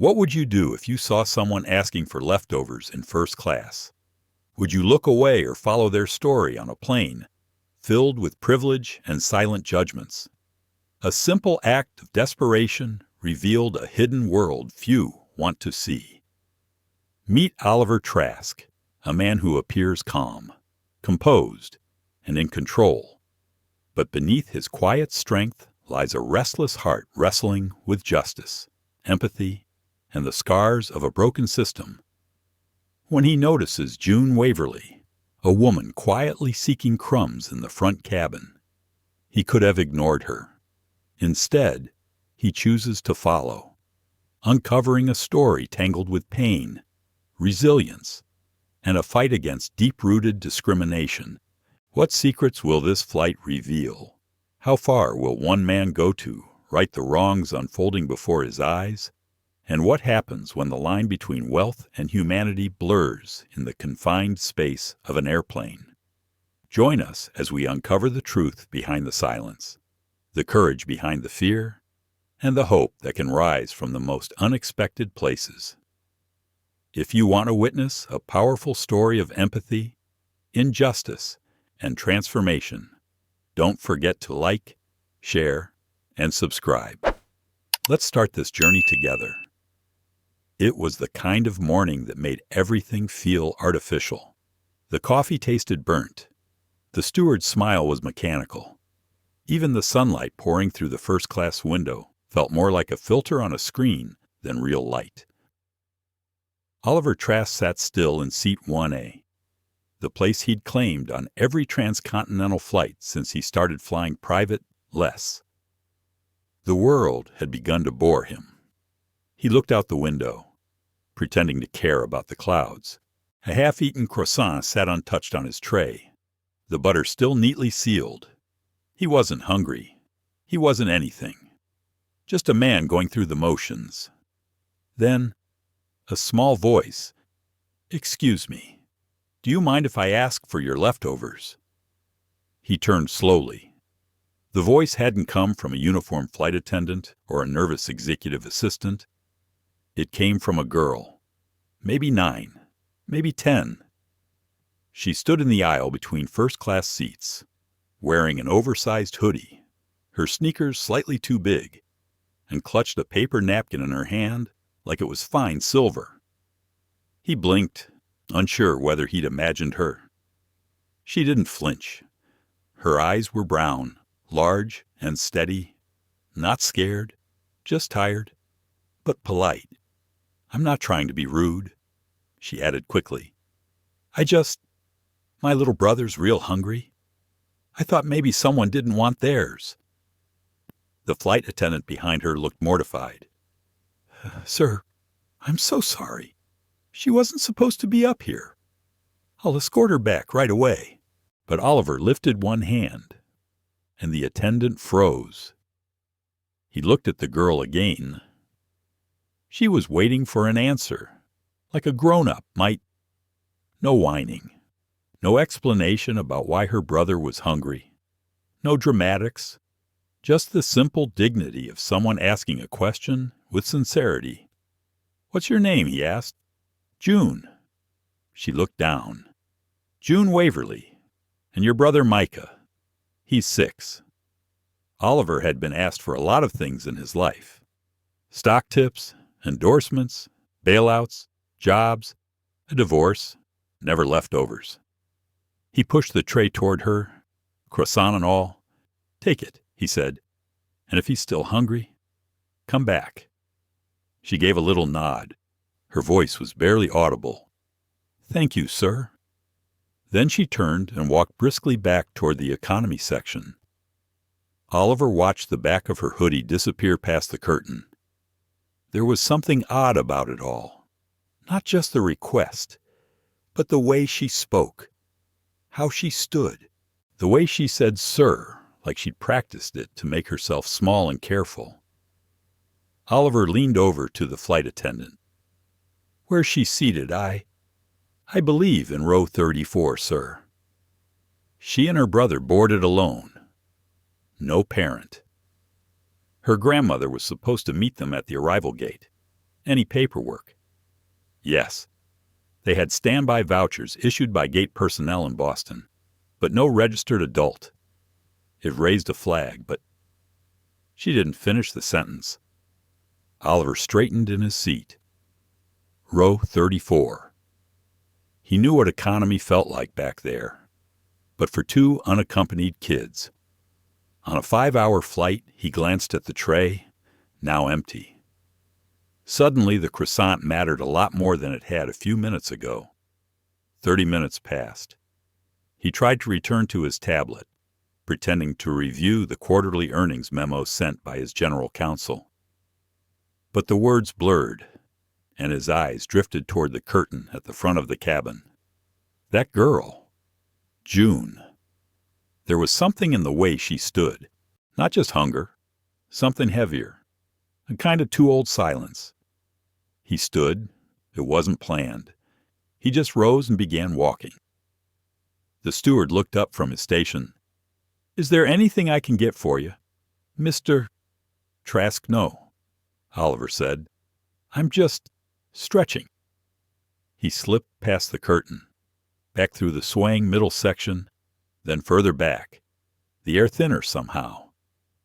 What would you do if you saw someone asking for leftovers in first class? Would you look away or follow their story on a plane filled with privilege and silent judgments? A simple act of desperation revealed a hidden world few want to see. Meet Oliver Trask, a man who appears calm, composed, and in control. But beneath his quiet strength lies a restless heart wrestling with justice, empathy, and the scars of a broken system. When he notices June Waverly, a woman quietly seeking crumbs in the front cabin, he could have ignored her. Instead, he chooses to follow, uncovering a story tangled with pain, resilience, and a fight against deep-rooted discrimination. What secrets will this flight reveal? How far will one man go to right the wrongs unfolding before his eyes? And what happens when the line between wealth and humanity blurs in the confined space of an airplane? Join us as we uncover the truth behind the silence, the courage behind the fear, and the hope that can rise from the most unexpected places. If you want to witness a powerful story of empathy, injustice, and transformation, don't forget to like, share, and subscribe. Let's start this journey together. It was the kind of morning that made everything feel artificial. The coffee tasted burnt. The steward's smile was mechanical. Even the sunlight pouring through the first-class window felt more like a filter on a screen than real light. Oliver Trask sat still in seat 1A, the place he'd claimed on every transcontinental flight since he started flying private less. The world had begun to bore him. He looked out the window, pretending to care about the clouds. A half-eaten croissant sat untouched on his tray, the butter still neatly sealed. He wasn't hungry. He wasn't anything. Just a man going through the motions. Then, a small voice. "Excuse me, do you mind if I ask for your leftovers?" He turned slowly. The voice hadn't come from a uniformed flight attendant or a nervous executive assistant. It came from a girl, maybe 9, maybe 10. She stood in the aisle between first-class seats, wearing an oversized hoodie, her sneakers slightly too big, and clutched a paper napkin in her hand like it was fine silver. He blinked, unsure whether he'd imagined her. She didn't flinch. Her eyes were brown, large and steady, not scared, just tired, but polite. "I'm not trying to be rude," she added quickly. My little brother's real hungry. I thought maybe someone didn't want theirs." The flight attendant behind her looked mortified. "Sir, I'm so sorry. She wasn't supposed to be up here. I'll escort her back right away." But Oliver lifted one hand, and the attendant froze. He looked at the girl again. She was waiting for an answer, like a grown-up might. No whining. No explanation about why her brother was hungry. No dramatics. Just the simple dignity of someone asking a question with sincerity. "What's your name?" he asked. "June." She looked down. "June Waverly. And your brother Micah. He's 6. Oliver had been asked for a lot of things in his life. Stock tips, endorsements, bailouts, jobs, a divorce, never leftovers. He pushed the tray toward her, croissant and all. "Take it," he said, "and if he's still hungry, come back." She gave a little nod. Her voice was barely audible. "Thank you, sir." Then she turned and walked briskly back toward the economy section. Oliver watched the back of her hoodie disappear past the curtain. There was something odd about it all. Not just the request, but the way she spoke. How she stood. The way she said "sir," like she'd practiced it to make herself small and careful. Oliver leaned over to the flight attendant. "Where's she seated? I believe in row 34, sir." She and her brother boarded alone. No parent. Her grandmother was supposed to meet them at the arrival gate. Any paperwork? Yes. They had standby vouchers issued by gate personnel in Boston, but no registered adult. It raised a flag, but she didn't finish the sentence. Oliver straightened in his seat. Row 34. He knew what economy felt like back there, but for two unaccompanied kids. On a 5-hour flight, he glanced at the tray, now empty. Suddenly, the croissant mattered a lot more than it had a few minutes ago. 30 minutes passed. He tried to return to his tablet, pretending to review the quarterly earnings memo sent by his general counsel. But the words blurred, and his eyes drifted toward the curtain at the front of the cabin. That girl. June. There was something in the way she stood. Not just hunger. Something heavier. A kind of too-old silence. He stood. It wasn't planned. He just rose and began walking. The steward looked up from his station. "Is there anything I can get for you, Mr. Trask?" "No," Oliver said. "I'm just stretching." He slipped past the curtain, back through the swaying middle section, then further back. The air thinner somehow.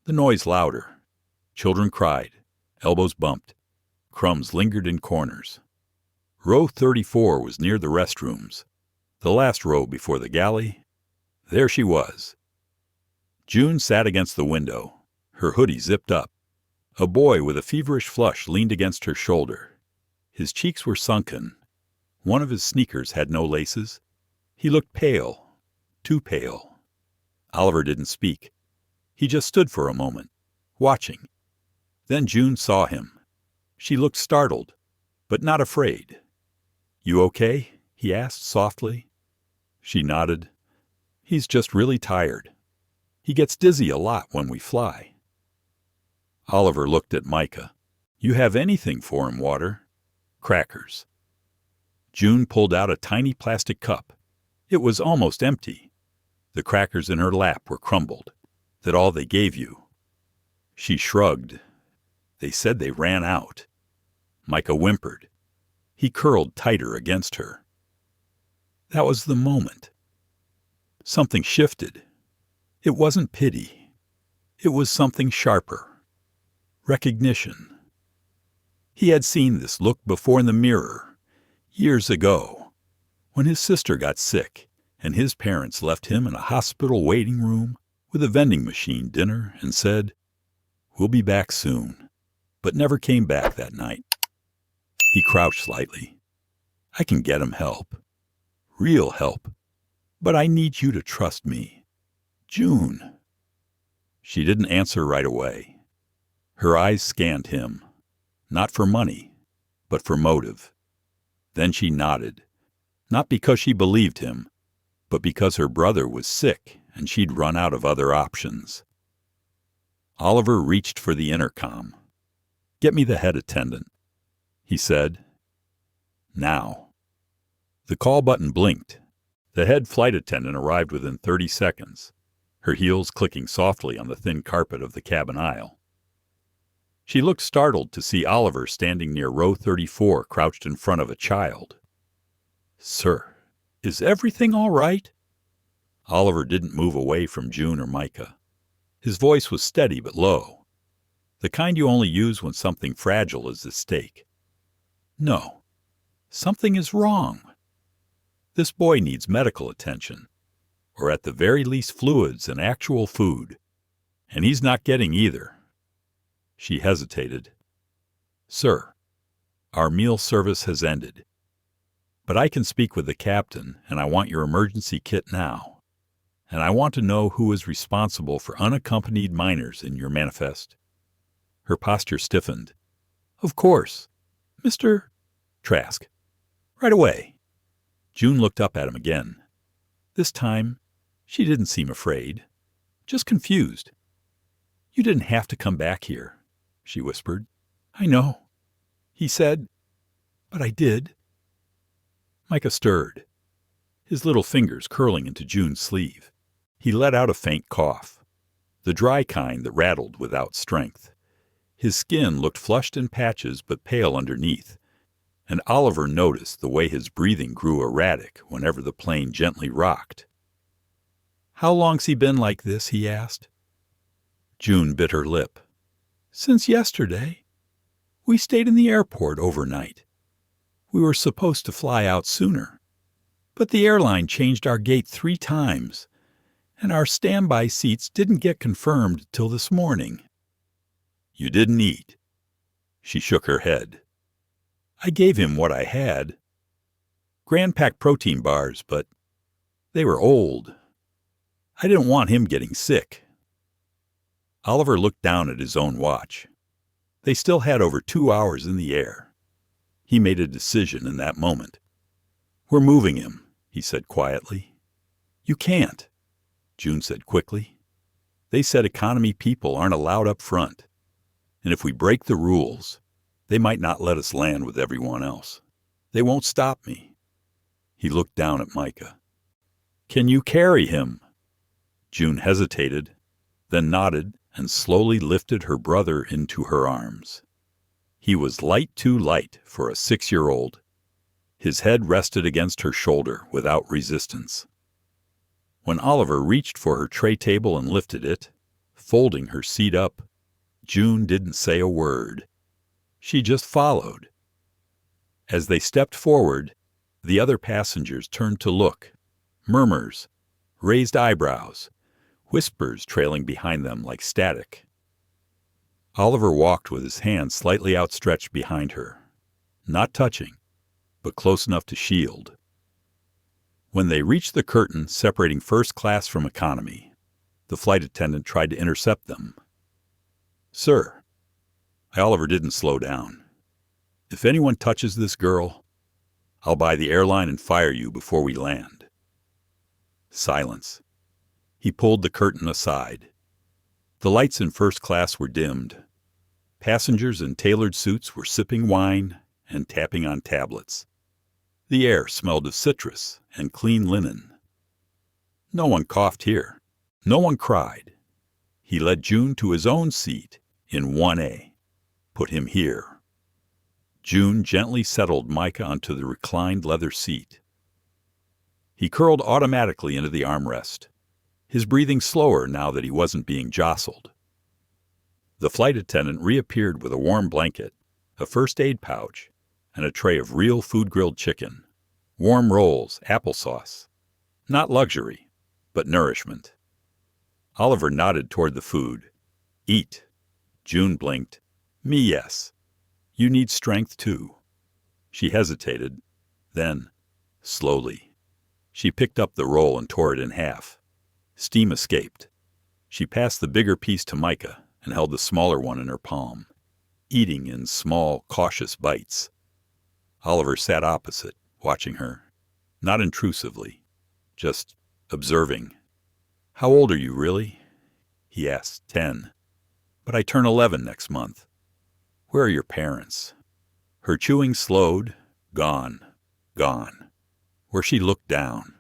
The noise louder. Children cried. Elbows bumped. Crumbs lingered in corners. Row 34 was near the restrooms. The last row before the galley. There she was. June sat against the window, her hoodie zipped up. A boy with a feverish flush leaned against her shoulder. His cheeks were sunken. One of his sneakers had no laces. He looked pale, too pale. Oliver didn't speak. He just stood for a moment, watching. Then June saw him. She looked startled, but not afraid. "You okay?" he asked softly. She nodded. "He's just really tired. He gets dizzy a lot when we fly." Oliver looked at Micah. "You have anything for him, water?" "Crackers." June pulled out a tiny plastic cup. It was almost empty. The crackers in her lap were crumbled. "That all they gave you?" She shrugged. "They said they ran out." Micah whimpered. He curled tighter against her. That was the moment. Something shifted. It wasn't pity. It was something sharper. Recognition. He had seen this look before in the mirror, years ago, when his sister got sick and his parents left him in a hospital waiting room with a vending machine dinner and said, "We'll be back soon," but never came back that night. He crouched slightly. "I can get him help. Real help. But I need you to trust me. June." She didn't answer right away. Her eyes scanned him, not for money, but for motive. Then she nodded, not because she believed him, but because her brother was sick and she'd run out of other options. Oliver reached for the intercom. "Get me the head attendant," he said. "Now." The call button blinked. The head flight attendant arrived within 30 seconds, her heels clicking softly on the thin carpet of the cabin aisle. She looked startled to see Oliver standing near row 34, crouched in front of a child. "Sir, is everything all right?" Oliver didn't move away from June or Micah. His voice was steady but low, the kind you only use when something fragile is at stake. "No, something is wrong. This boy needs medical attention, or at the very least fluids and actual food, and he's not getting either." She hesitated. "Sir, our meal service has ended, but I can speak with the captain, and I want your emergency kit now, and I want to know who is responsible for unaccompanied minors in your manifest." Her posture stiffened. "Of course, Mr. Trask. Right away." June looked up at him again. This time, she didn't seem afraid, just confused. "You didn't have to come back here," she whispered. "I know," he said, "but I did." Micah stirred, his little fingers curling into June's sleeve. He let out a faint cough, the dry kind that rattled without strength. His skin looked flushed in patches but pale underneath, and Oliver noticed the way his breathing grew erratic whenever the plane gently rocked. "How long's he been like this?" he asked. June bit her lip. "Since yesterday. We stayed in the airport overnight. We were supposed to fly out sooner, but the airline changed our gate 3 times, and our standby seats didn't get confirmed till this morning." "You didn't eat?" She shook her head. "I gave him what I had. Grand-packed protein bars, but they were old. I didn't want him getting sick." Oliver looked down at his own watch. They still had over 2 hours in the air. He made a decision in that moment. "We're moving him," he said quietly. "You can't," June said quickly. "They said economy people aren't allowed up front. And if we break the rules, they might not let us land with everyone else. They won't stop me." He looked down at Micah. "Can you carry him?" June hesitated, then nodded and slowly lifted her brother into her arms. He was too light for a 6-year-old. His head rested against her shoulder without resistance. When Oliver reached for her tray table and lifted it, folding her seat up, June didn't say a word. She just followed. As they stepped forward, the other passengers turned to look. Murmurs, raised eyebrows, whispers trailing behind them like static. Oliver walked with his hand slightly outstretched behind her, not touching, but close enough to shield. When they reached the curtain separating first class from economy, the flight attendant tried to intercept them. "Sir," Oliver didn't slow down. "If anyone touches this girl, I'll buy the airline and fire you before we land." Silence. He pulled the curtain aside. The lights in first class were dimmed. Passengers in tailored suits were sipping wine and tapping on tablets. The air smelled of citrus and clean linen. No one coughed here. No one cried. He led June to his own seat in 1A. Put him here. June gently settled Micah onto the reclined leather seat. He curled automatically into the armrest, his breathing slower now that he wasn't being jostled. The flight attendant reappeared with a warm blanket, a first aid pouch, and a tray of real food-grilled chicken, warm rolls, applesauce. Not luxury, but nourishment. Oliver nodded toward the food. "Eat." June blinked. "Me, yes. You need strength, too." She hesitated. Then, slowly, she picked up the roll and tore it in half. Steam escaped. She passed the bigger piece to Micah and held the smaller one in her palm, eating in small, cautious bites. Oliver sat opposite, watching her, not intrusively, just observing. "How old are you, really?" he asked. 10. "But I turn 11 next month." "Where are your parents?" Her chewing slowed. Gone. Where she looked down.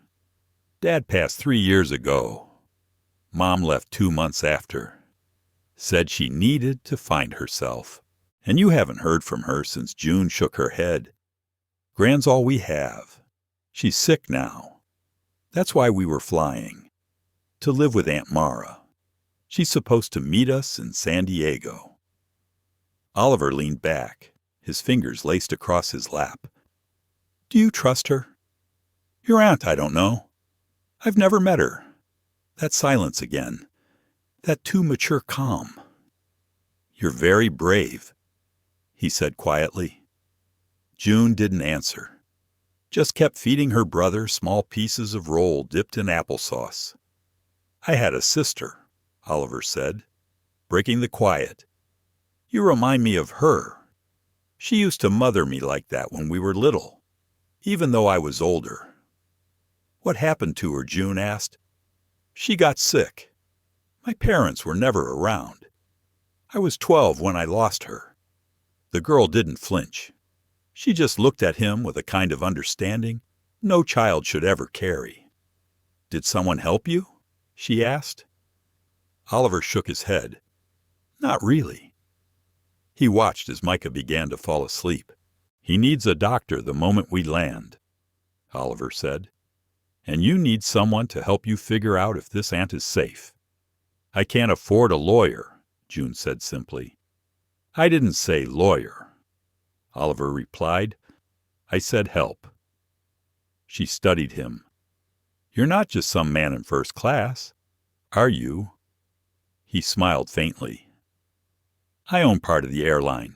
"Dad passed 3 years ago. Mom left 2 months after. Said she needed to find herself. And you haven't heard from her since." June shook her head. "Gran's all we have. She's sick now. That's why we were flying. To live with Aunt Mara. She's supposed to meet us in San Diego." Oliver leaned back, his fingers laced across his lap. "Do you trust her?" "Your aunt, I don't know. I've never met her." That silence again. That too mature calm. "You're very brave," he said quietly. June didn't answer. Just kept feeding her brother small pieces of roll dipped in applesauce. "I had a sister," Oliver said, breaking the quiet. "You remind me of her. She used to mother me like that when we were little, even though I was older." "What happened to her?" June asked. "She got sick. My parents were never around. I was 12 when I lost her." The girl didn't flinch. She just looked at him with a kind of understanding no child should ever carry. "Did someone help you?" she asked. Oliver shook his head. "Not really. He watched as Micah began to fall asleep. "He needs a doctor the moment we land," Oliver said. "And you need someone to help you figure out if this aunt is safe." "I can't afford a lawyer," June said simply. "I didn't say lawyer," Oliver replied. "I said help." She studied him. "You're not just some man in first class, are you?" He smiled faintly. "I own part of the airline."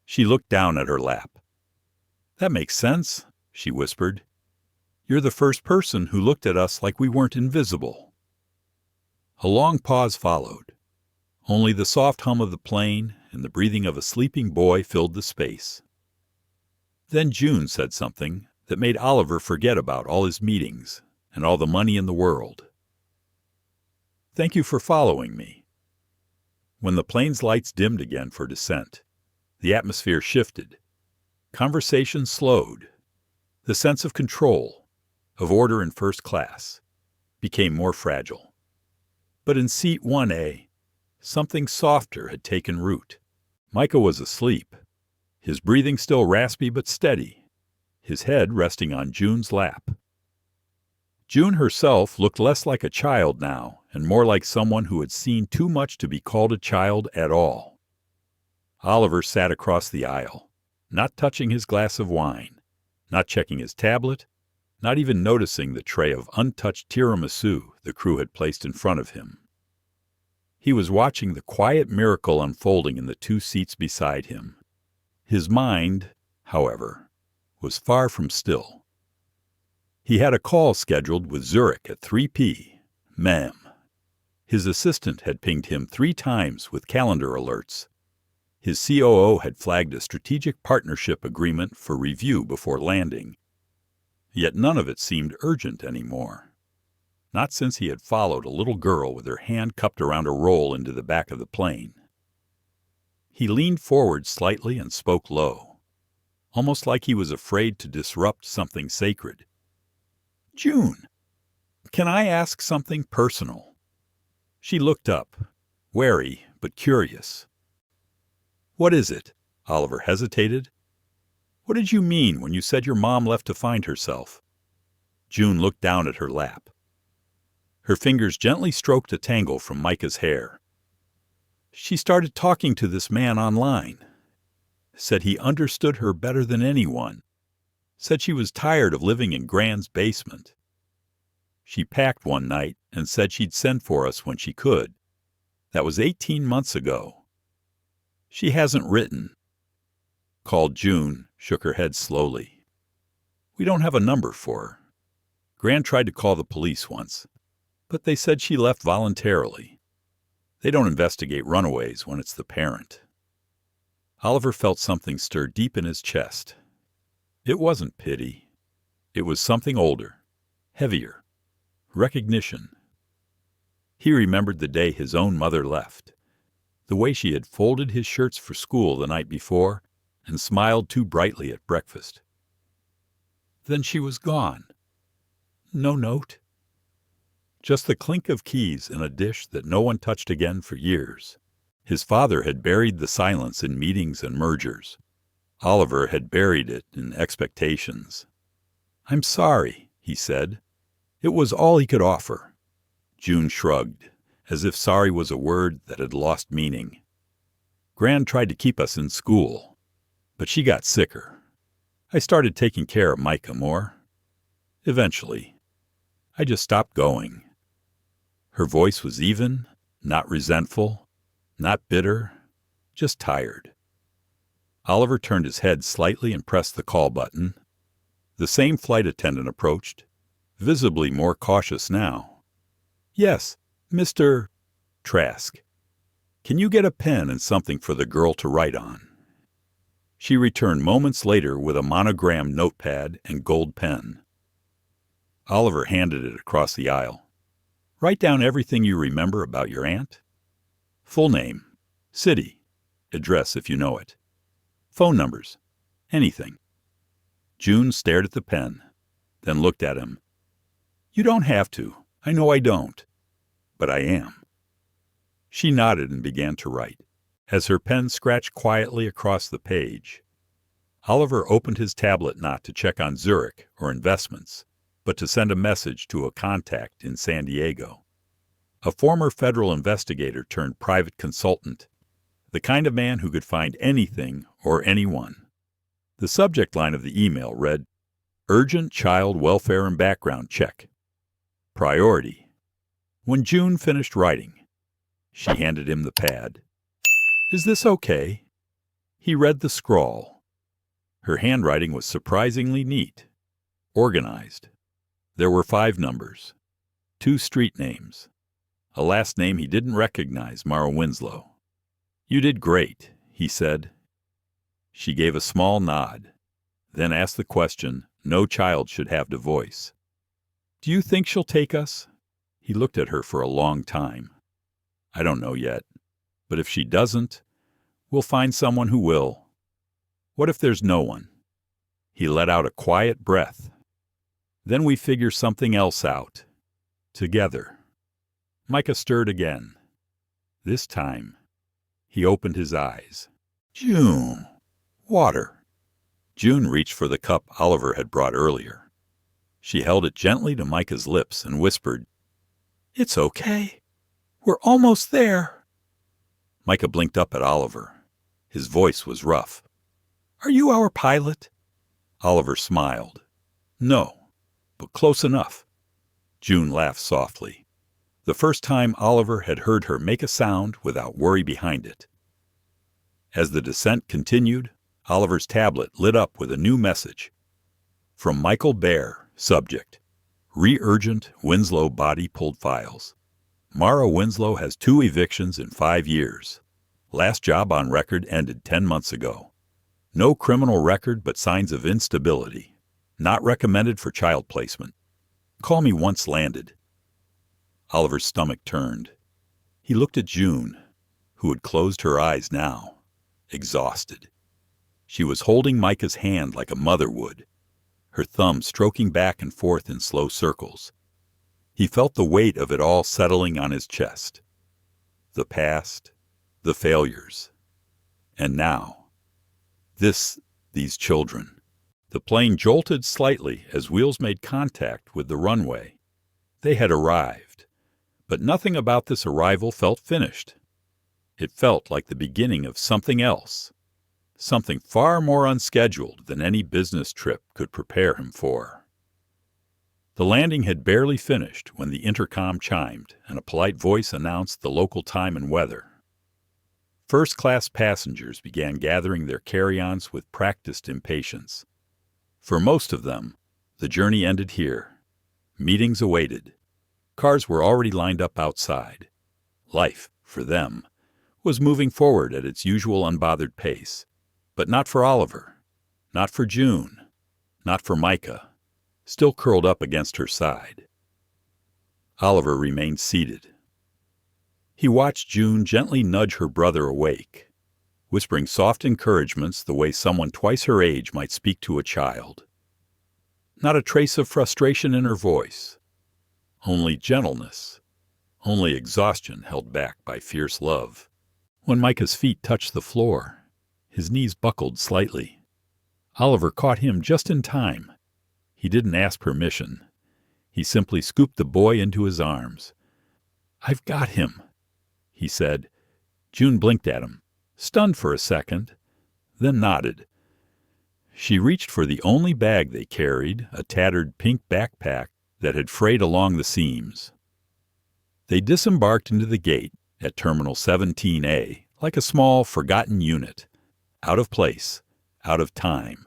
She looked down at her lap. "That makes sense," she whispered. "You're the first person who looked at us like we weren't invisible." A long pause followed. Only the soft hum of the plane and the breathing of a sleeping boy filled the space. Then June said something that made Oliver forget about all his meetings and all the money in the world. "Thank you for following me." When the plane's lights dimmed again for descent, the atmosphere shifted. Conversation slowed. The sense of control, of order in first class, became more fragile. But in seat 1A, something softer had taken root. Micah was asleep, his breathing still raspy but steady, his head resting on June's lap. June herself looked less like a child now and more like someone who had seen too much to be called a child at all. Oliver sat across the aisle, not touching his glass of wine, not checking his tablet, not even noticing the tray of untouched tiramisu the crew had placed in front of him. He was watching the quiet miracle unfolding in the two seats beside him. His mind, however, was far from still. He had a call scheduled with Zurich at 3 p.m. His assistant had pinged him 3 times with calendar alerts. His COO had flagged a strategic partnership agreement for review before landing. Yet none of it seemed urgent anymore. Not since he had followed a little girl with her hand cupped around a roll into the back of the plane. He leaned forward slightly and spoke low, almost like he was afraid to disrupt something sacred. "June, can I ask something personal?" She looked up, wary but curious. "What is it?" Oliver hesitated. "What did you mean when you said your mom left to find herself?" June looked down at her lap. Her fingers gently stroked a tangle from Micah's hair. "She started talking to this man online. Said he understood her better than anyone. Said she was tired of living in Grand's basement. She packed one night and said she'd send for us when she could. That was 18 months ago. She hasn't written." Called June, shook her head slowly. "We don't have a number for her. Grand tried to call the police once, but they said she left voluntarily. They don't investigate runaways when it's the parent." Oliver felt something stir deep in his chest. It wasn't pity. It was something older, heavier, recognition. He remembered the day his own mother left, the way she had folded his shirts for school the night before and smiled too brightly at breakfast. Then she was gone. No note. Just the clink of keys in a dish that no one touched again for years. His father had buried the silence in meetings and mergers. Oliver had buried it in expectations. "I'm sorry," he said. It was all he could offer. June shrugged, as if sorry was a word that had lost meaning. "Gran tried to keep us in school, but she got sicker. I started taking care of Micah more. Eventually, I just stopped going." Her voice was even, not resentful, not bitter, just tired. Oliver turned his head slightly and pressed the call button. The same flight attendant approached, visibly more cautious now. "Yes, Mr. Trask. Can you get a pen and something for the girl to write on?" She returned moments later with a monogrammed notepad and gold pen. Oliver handed it across the aisle. "Write down everything you remember about your aunt. Full name, city, address if you know it. Phone numbers, anything." June stared at the pen, then looked at him. "You don't have to. I know I don't. But I am." She nodded and began to write. As her pen scratched quietly across the page, Oliver opened his tablet not to check on Zurich or investments, but to send a message to a contact in San Diego. A former federal investigator turned private consultant, the kind of man who could find anything or anyone. The subject line of the email read, "Urgent Child Welfare and Background Check. Priority." When June finished writing, she handed him the pad. "Is this okay?" He read the scrawl. Her handwriting was surprisingly neat, organized. There were 5 numbers, 2 street names, a last name he didn't recognize, Mara Winslow. "You did great," he said. She gave a small nod, then asked the question no child should have to voice. "Do you think she'll take us?" He looked at her for a long time. "I don't know yet, but if she doesn't, we'll find someone who will. What if there's no one?" He let out a quiet breath. "Then we figure something else out. Together." Micah stirred again. This time, he opened his eyes. "June, water." June reached for the cup Oliver had brought earlier. She held it gently to Micah's lips and whispered, "It's okay. We're almost there." Micah blinked up at Oliver. His voice was rough. "Are you our pilot?" Oliver smiled. "No, but close enough." June laughed softly. The first time Oliver had heard her make a sound without worry behind it. As the descent continued, Oliver's tablet lit up with a new message. From Michael Bear, subject, "Re-urgent Winslow body pulled files. Mara Winslow has 2 evictions in 5 years. Last job on record ended 10 months ago. No criminal record but signs of instability. Not recommended for child placement. Call me once landed." Oliver's stomach turned. He looked at June, who had closed her eyes now, exhausted. She was holding Micah's hand like a mother would, her thumb stroking back and forth in slow circles. He felt the weight of it all settling on his chest. The past, the failures, and now, these children. The plane jolted slightly as wheels made contact with the runway. They had arrived, but nothing about this arrival felt finished. It felt like the beginning of something else, something far more unscheduled than any business trip could prepare him for. The landing had barely finished when the intercom chimed and a polite voice announced the local time and weather. First-class passengers began gathering their carry-ons with practiced impatience. For most of them, the journey ended here. Meetings awaited. Cars were already lined up outside. Life, for them, was moving forward at its usual unbothered pace. But not for Oliver, not for June, not for Micah, still curled up against her side. Oliver remained seated. He watched June gently nudge her brother awake, whispering soft encouragements the way someone twice her age might speak to a child. Not a trace of frustration in her voice, only gentleness, only exhaustion held back by fierce love. When Micah's feet touched the floor, his knees buckled slightly. Oliver caught him just in time. He didn't ask permission. He simply scooped the boy into his arms. "I've got him," he said. June blinked at him, stunned for a second, then nodded. She reached for the only bag they carried, a tattered pink backpack that had frayed along the seams. They disembarked into the gate at Terminal 17A like a small, forgotten unit, out of place, out of time.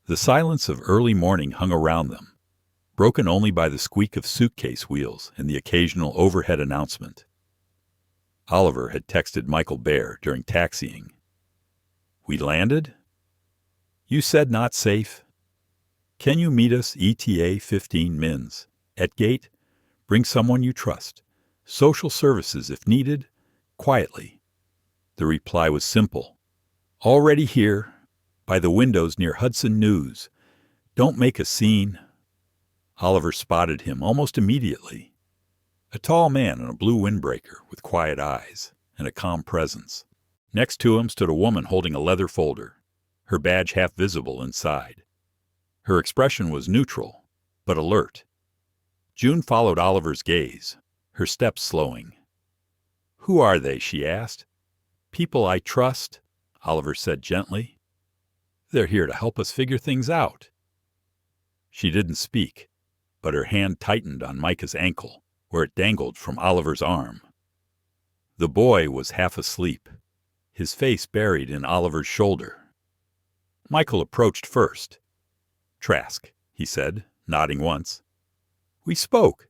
The silence of early morning hung around them, broken only by the squeak of suitcase wheels and the occasional overhead announcement. Oliver had texted Michael Bear during taxiing. "We landed? You said not safe? Can you meet us ETA 15 mins? At gate, bring someone you trust. Social services if needed, quietly." The reply was simple. "Already here, by the windows near Hudson News. Don't make a scene." Oliver spotted him almost immediately. A tall man in a blue windbreaker with quiet eyes and a calm presence. Next to him stood a woman holding a leather folder, her badge half visible inside. Her expression was neutral, but alert. June followed Oliver's gaze, her steps slowing. "Who are they?" she asked. "People I trust," Oliver said gently. "They're here to help us figure things out." She didn't speak, but her hand tightened on Micah's ankle, where it dangled from Oliver's arm. The boy was half asleep, his face buried in Oliver's shoulder. Michael approached first. "Trask," he said, nodding once. "We spoke."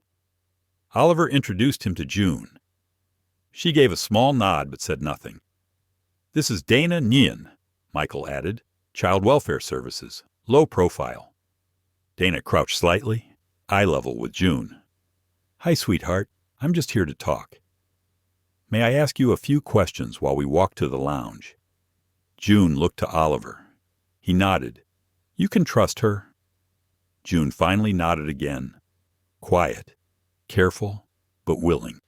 Oliver introduced him to June. She gave a small nod but said nothing. "This is Dana Nian," Michael added. "Child Welfare Services, low profile." Dana crouched slightly, eye level with June. "Hi, sweetheart. I'm just here to talk. May I ask you a few questions while we walk to the lounge?" June looked to Oliver. He nodded. "You can trust her." June finally nodded again. Quiet, careful, but willing.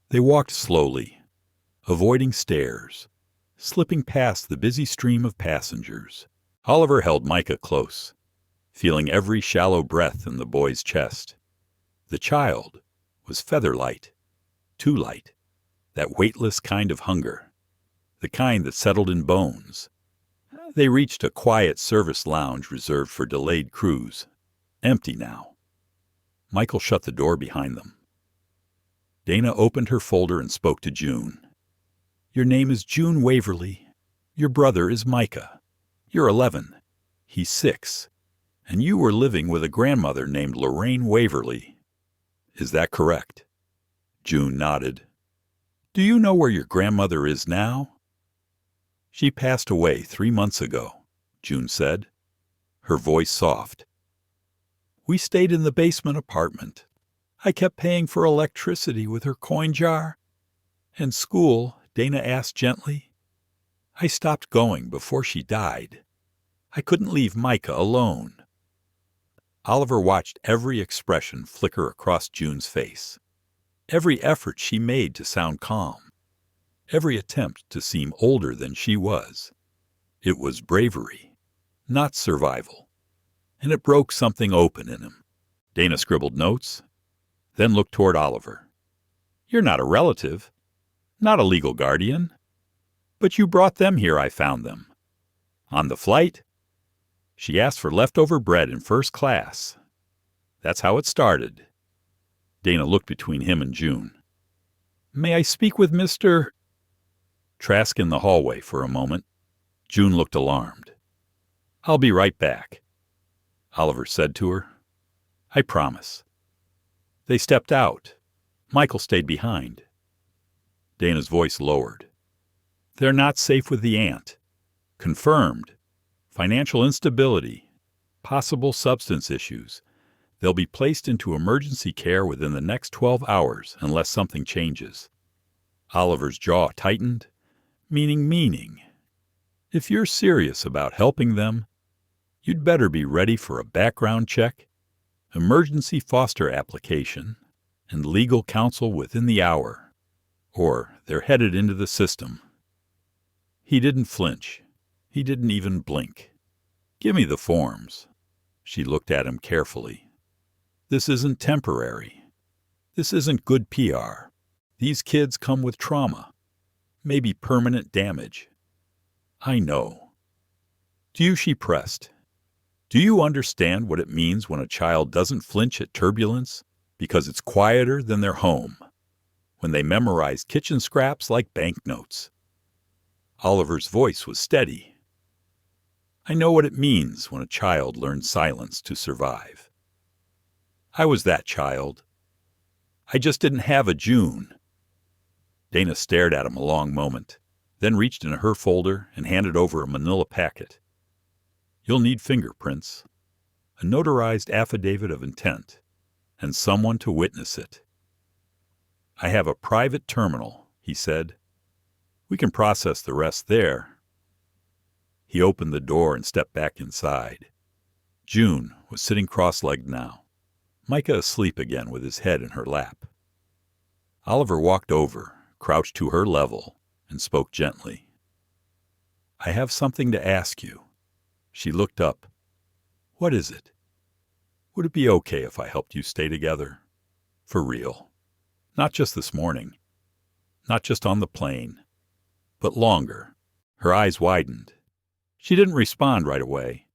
They walked slowly, avoiding stares, slipping past the busy stream of passengers. Oliver held Micah close, feeling every shallow breath in the boy's chest. The child was feather-light, too light, that weightless kind of hunger, the kind that settled in bones. They reached a quiet service lounge reserved for delayed crews, empty now. Michael shut the door behind them. Dana opened her folder and spoke to June. "Your name is June Waverly. Your brother is Micah. You're 11. He's 6. And you were living with a grandmother named Lorraine Waverly. Is that correct?" June nodded. "Do you know where your grandmother is now?" "She passed away 3 months ago," June said, her voice soft. "We stayed in the basement apartment. I kept paying for electricity with her coin jar. And school," Dana asked gently. "I stopped going before she died. I couldn't leave Micah alone." Oliver watched every expression flicker across June's face, every effort she made to sound calm, every attempt to seem older than she was. It was bravery, not survival, and it broke something open in him. Dana scribbled notes, then looked toward Oliver. "You're not a relative, not a legal guardian, but you brought them here. I found them. On the flight, she asked for leftover bread in first class. That's how it started." Dana looked between him and June. "May I speak with Mr. Trask in the hallway for a moment?" June looked alarmed. "I'll be right back," Oliver said to her. "I promise." They stepped out. Michael stayed behind. Dana's voice lowered. "They're not safe with the aunt. Confirmed. Financial instability. Possible substance issues. They'll be placed into emergency care within the next 12 hours unless something changes." Oliver's jaw tightened, meaning. If you're serious about helping them, you'd better be ready for a background check, emergency foster application, and legal counsel within the hour, or they're headed into the system. He didn't flinch. He didn't even blink. "Give me the forms." She looked at him carefully. "This isn't temporary. This isn't good PR. These kids come with trauma, maybe permanent damage. I know." She pressed. "Do you understand what it means when a child doesn't flinch at turbulence because it's quieter than their home, when they memorize kitchen scraps like banknotes?" Oliver's voice was steady. "I know what it means when a child learns silence to survive. I was that child. I just didn't have a June." Dana stared at him a long moment, then reached in her folder and handed over a manila packet. "You'll need fingerprints, a notarized affidavit of intent, and someone to witness it." "I have a private terminal," he said. "We can process the rest there." He opened the door and stepped back inside. June was sitting cross-legged now, Micah asleep again with his head in her lap. Oliver walked over, crouched to her level, and spoke gently. I have something to ask you. She looked up. What is it? Would it be okay if I helped you stay together? For real. Not just this morning. Not just on the plane. But longer. Her eyes widened. She didn't respond right away.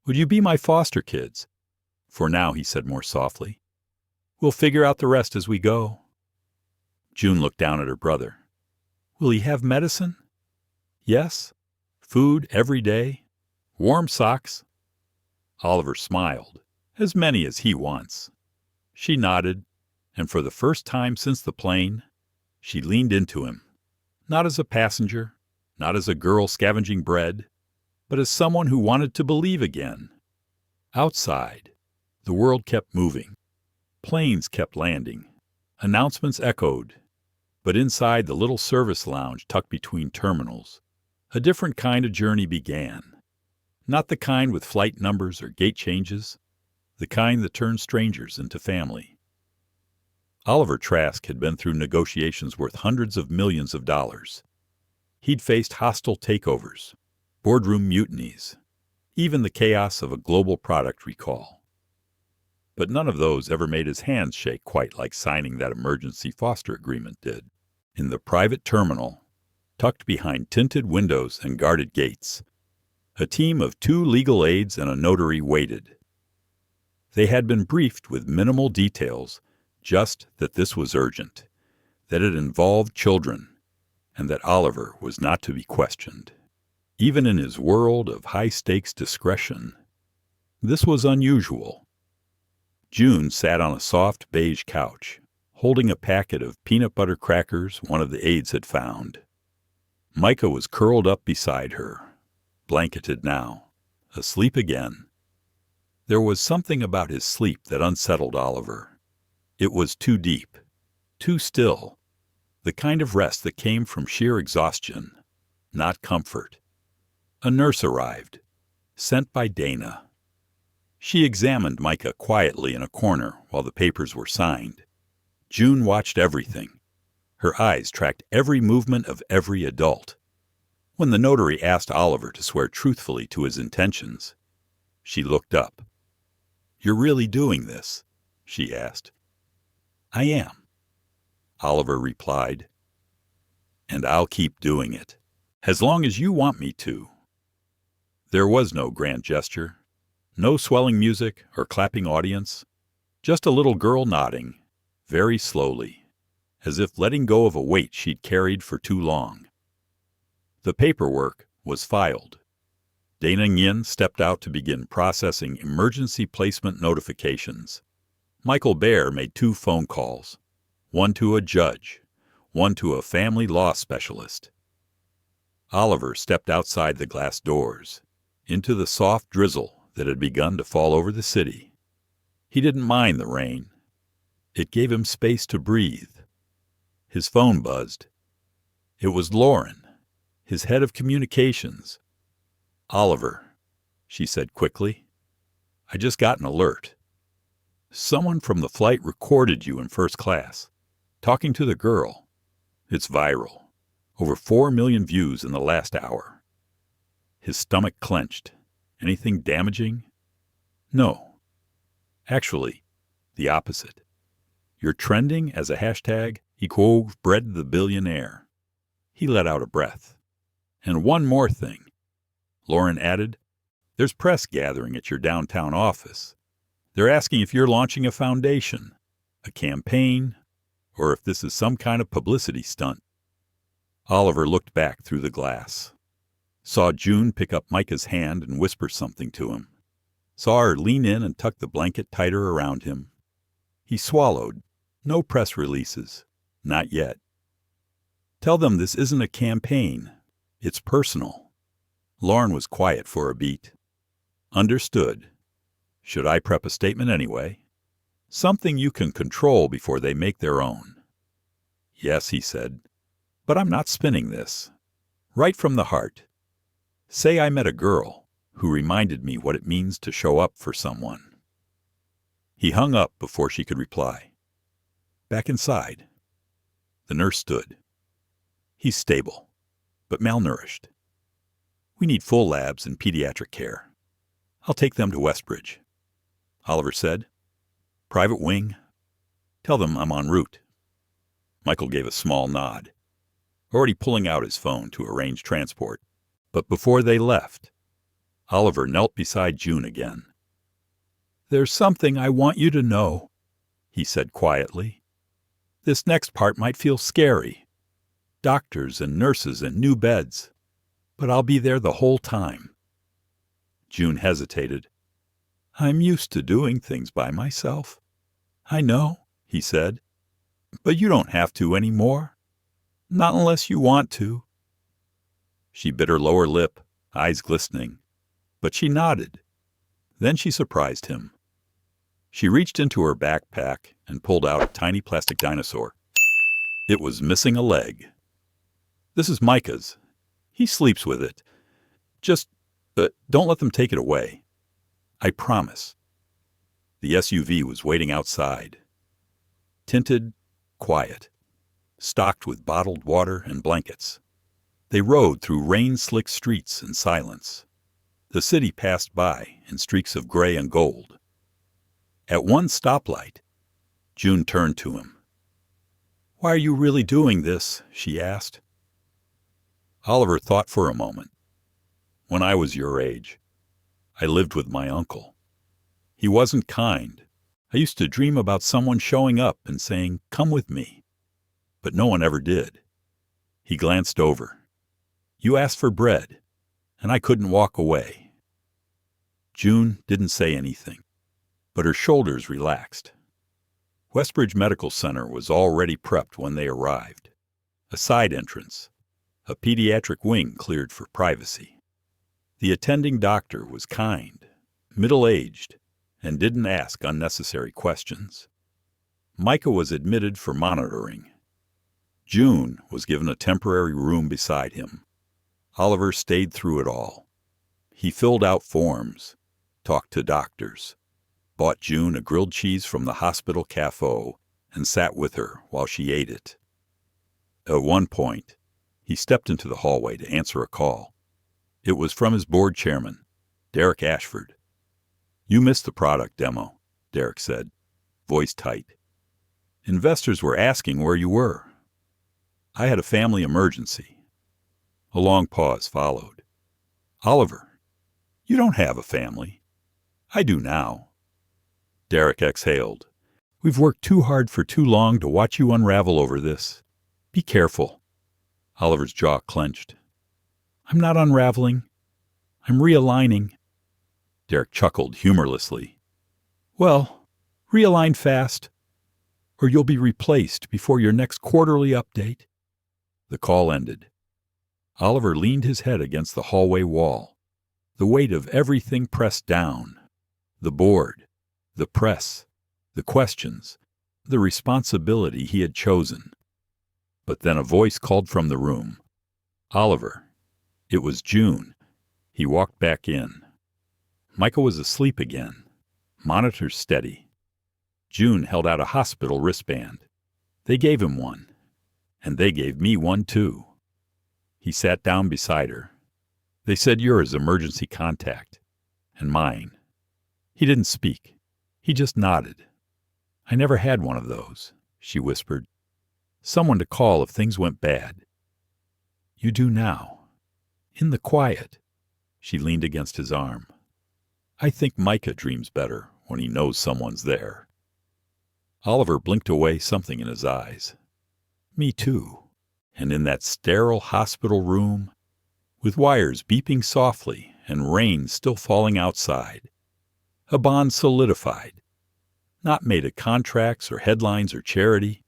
Would you be my foster kids? For now, he said more softly. We'll figure out the rest as we go. June looked down at her brother. Will he have medicine? Yes. Food every day. Warm socks. Oliver smiled. As many as he wants. She nodded, and for the first time since the plane, she leaned into him. Not as a passenger, not as a girl scavenging bread, but as someone who wanted to believe again. Outside, the world kept moving. Planes kept landing. Announcements echoed. But inside the little service lounge tucked between terminals, a different kind of journey began. Not the kind with flight numbers or gate changes, the kind that turned strangers into family. Oliver Trask had been through negotiations worth hundreds of millions of dollars. He'd faced hostile takeovers, boardroom mutinies, even the chaos of a global product recall. But none of those ever made his hands shake quite like signing that emergency foster agreement did. In the private terminal, tucked behind tinted windows and guarded gates, a team of 2 legal aides and a notary waited. They had been briefed with minimal details, just that this was urgent, that it involved children, and that Oliver was not to be questioned. Even in his world of high-stakes discretion, this was unusual. June sat on a soft beige couch, holding a packet of peanut butter crackers one of the aides had found. Micah was curled up beside her, blanketed now, asleep again. There was something about his sleep that unsettled Oliver. It was too deep, too still, the kind of rest that came from sheer exhaustion, not comfort. A nurse arrived, sent by Dana. She examined Micah quietly in a corner while the papers were signed. June watched everything. Her eyes tracked every movement of every adult. When the notary asked Oliver to swear truthfully to his intentions, she looked up. "You're really doing this?" she asked. "I am," Oliver replied. "And I'll keep doing it, as long as you want me to." There was no grand gesture, no swelling music or clapping audience, just a little girl nodding, very slowly, as if letting go of a weight she'd carried for too long. The paperwork was filed. Dana Nguyen stepped out to begin processing emergency placement notifications. Michael Baer made 2 phone calls, one to a judge, one to a family law specialist. Oliver stepped outside the glass doors, into the soft drizzle that had begun to fall over the city. He didn't mind the rain. It gave him space to breathe. His phone buzzed. It was Lauren, his head of communications. "Oliver," she said quickly, "I just got an alert. Someone from the flight recorded you in first class, talking to the girl. It's viral. Over 4 million views in the last hour." His stomach clenched. "Anything damaging?" "No. Actually, the opposite. You're trending as a hashtag equals bred the billionaire." He let out a breath. "And one more thing," Lauren added. "There's press gathering at your downtown office. They're asking if you're launching a foundation, a campaign, or if this is some kind of publicity stunt." Oliver looked back through the glass. Saw June pick up Micah's hand and whisper something to him. Saw her lean in and tuck the blanket tighter around him. He swallowed. No press releases. Not yet. "Tell them this isn't a campaign. It's personal." Lauren was quiet for a beat. "Understood. Should I prep a statement anyway? Something you can control before they make their own." "Yes," he said. "But I'm not spinning this. Right from the heart. Say I met a girl who reminded me what it means to show up for someone." He hung up before she could reply. "Back inside." The nurse stood. "He's stable, but malnourished." We need full labs and pediatric care. I'll take them to Westbridge. Oliver said. Private wing? Tell them I'm en route. Michael gave a small nod, already pulling out his phone to arrange transport. But before they left, Oliver knelt beside June again. There's something I want you to know, he said quietly. This next part might feel scary. Doctors and nurses and new beds. But I'll be there the whole time. June hesitated. I'm used to doing things by myself. I know, he said. But you don't have to anymore. Not unless you want to. She bit her lower lip, eyes glistening. But she nodded. Then she surprised him. She reached into her backpack and pulled out a tiny plastic dinosaur. It was missing a leg. This is Micah's. He sleeps with it. Just don't let them take it away. I promise. The SUV was waiting outside. Tinted, quiet, stocked with bottled water and blankets. They rode through rain-slick streets in silence. The city passed by in streaks of gray and gold. At one stoplight, June turned to him. Why are you really doing this? She asked. Oliver thought for a moment. When I was your age, I lived with my uncle. He wasn't kind. I used to dream about someone showing up and saying, "Come with me." But no one ever did. He glanced over. You asked for bread, and I couldn't walk away. June didn't say anything, but her shoulders relaxed. Westbridge Medical Center was already prepped when they arrived. A side entrance, a pediatric wing cleared for privacy. The attending doctor was kind, middle-aged, and didn't ask unnecessary questions. Micah was admitted for monitoring. June was given a temporary room beside him. Oliver stayed through it all. He filled out forms, talked to doctors, bought June a grilled cheese from the hospital cafe, and sat with her while she ate it. At one point, he stepped into the hallway to answer a call. It was from his board chairman, Derek Ashford. You missed the product demo, Derek said, voice tight. Investors were asking where you were. I had a family emergency. A long pause followed. Oliver, you don't have a family. I do now. Derek exhaled. We've worked too hard for too long to watch you unravel over this. Be careful. Oliver's jaw clenched. I'm not unraveling. I'm realigning. Derek chuckled humorlessly. Well, realign fast, or you'll be replaced before your next quarterly update. The call ended. Oliver leaned his head against the hallway wall, the weight of everything pressed down. The board, the press, the questions, the responsibility he had chosen. But then a voice called from the room. Oliver. It was June. He walked back in. Michael was asleep again, monitors steady. June held out a hospital wristband. They gave him one, and they gave me one too. He sat down beside her. They said you're his emergency contact, and mine. He didn't speak. He just nodded. I never had one of those, she whispered. Someone to call if things went bad. You do now. In the quiet. She leaned against his arm. I think Micah dreams better when he knows someone's there. Oliver blinked away, something in his eyes. Me too. And in that sterile hospital room, with wires beeping softly and rain still falling outside, a bond solidified, not made of contracts or headlines or charity,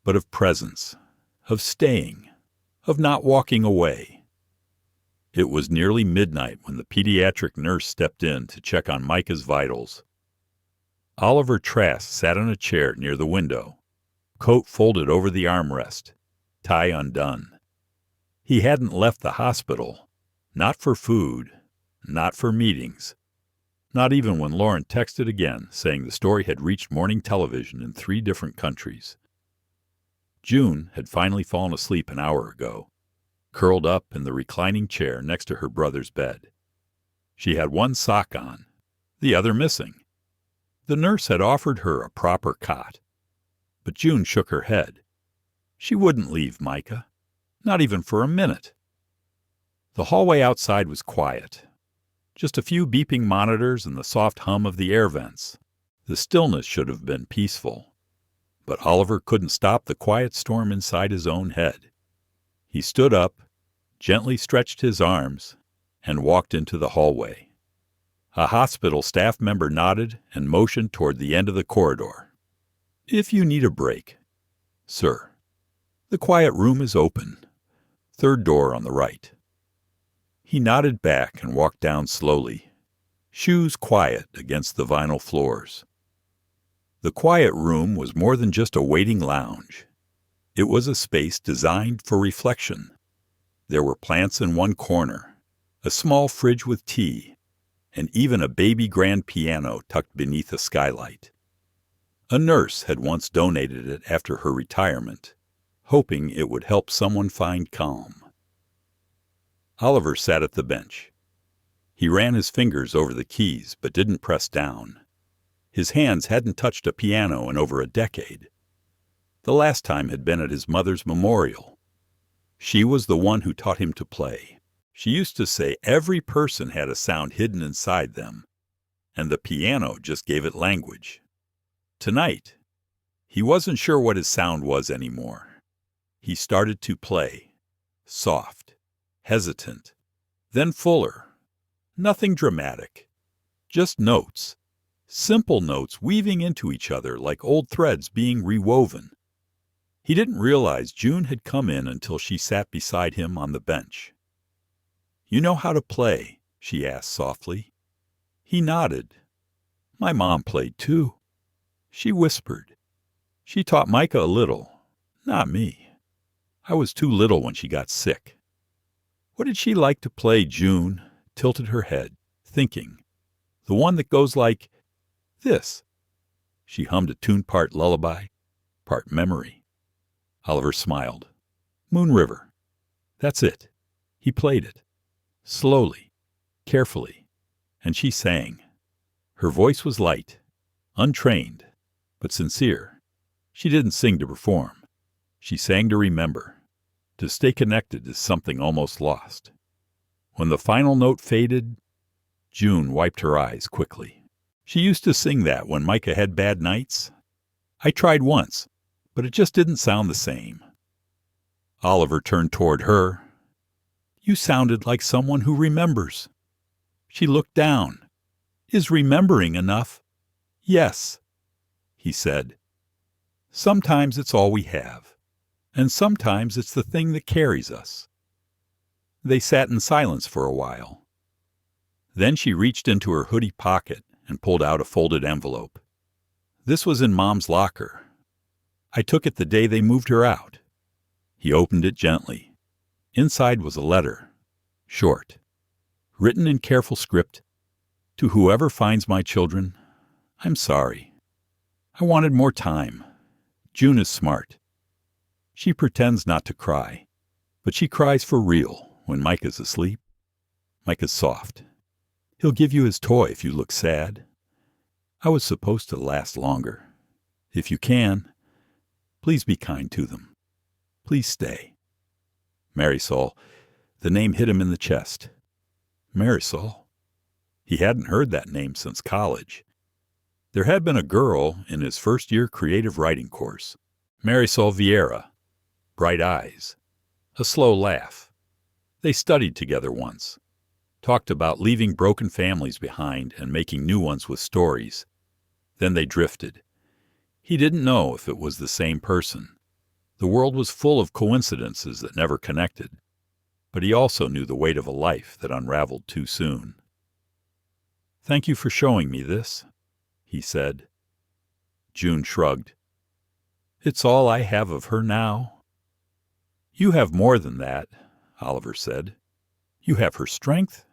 but of presence, of staying, of not walking away. It was nearly midnight when the pediatric nurse stepped in to check on Micah's vitals. Oliver Trask sat in a chair near the window, coat folded over the armrest, tie undone. He hadn't left the hospital, not for food, not for meetings, not even when Lauren texted again saying the story had reached morning television in 3 different countries. June had finally fallen asleep an hour ago. curled up in the reclining chair next to her brother's bed. She had one sock on, the other missing. The nurse had offered her a proper cot, but June shook her head. She wouldn't leave Micah, not even for a minute. The hallway outside was quiet. Just a few beeping monitors and the soft hum of the air vents. The stillness should have been peaceful. But Oliver couldn't stop the quiet storm inside his own head. He stood up, gently stretched his arms, and walked into the hallway. A hospital staff member nodded and motioned toward the end of the corridor. "If you need a break, sir, the quiet room is open. Third door on the right." He nodded back and walked down slowly, shoes quiet against the vinyl floors. The quiet room was more than just a waiting lounge. It was a space designed for reflection. There were plants in one corner, a small fridge with tea, and even a baby grand piano tucked beneath a skylight. A nurse had once donated it after her retirement, hoping it would help someone find calm. Oliver sat at the bench. He ran his fingers over the keys but didn't press down. His hands hadn't touched a piano in over a decade. The last time had been at his mother's memorial. She was the one who taught him to play. She used to say every person had a sound hidden inside them, and the piano just gave it language. Tonight, he wasn't sure what his sound was anymore. He started to play, soft, hesitant, then fuller. Nothing dramatic, just notes, simple notes weaving into each other like old threads being rewoven. He didn't realize June had come in until she sat beside him on the bench. "You know how to play?" she asked softly. He nodded. "My mom played too." She whispered. "She taught Micah a little, not me. I was too little when she got sick." "What did she like to play?" June tilted her head, thinking. "The one that goes like this." She hummed a tune part lullaby, part memory. Oliver smiled. "Moon River. That's it." He played it. Slowly, carefully, and she sang. Her voice was light, untrained, but sincere. She didn't sing to perform. She sang to remember, to stay connected to something almost lost. When the final note faded, June wiped her eyes quickly. "She used to sing that when Micah had bad nights. I tried once, but it just didn't sound the same." Oliver turned toward her. "You sounded like someone who remembers." She looked down. "Is remembering enough?" "Yes," he said. "Sometimes it's all we have, and sometimes it's the thing that carries us." They sat in silence for a while. Then she reached into her hoodie pocket and pulled out a folded envelope. "This was in Mom's locker. I took it the day they moved her out." He opened it gently. Inside was a letter, short, written in careful script. "To whoever finds my children, I'm sorry. I wanted more time. June is smart. She pretends not to cry, but she cries for real when Micah's asleep. Micah's soft. He'll give you his toy if you look sad. I was supposed to last longer. If you can, please be kind to them. Please stay." Marisol. The name hit him in the chest. Marisol. He hadn't heard that name since college. There had been a girl in his first-year creative writing course, Marisol Vieira. Bright eyes. A slow laugh. They studied together once. Talked about leaving broken families behind and making new ones with stories. Then they drifted. He didn't know if it was the same person. The world was full of coincidences that never connected, but he also knew the weight of a life that unraveled too soon. "Thank you for showing me this," he said. June shrugged. "It's all I have of her now." "You have more than that," Oliver said. "You have her strength,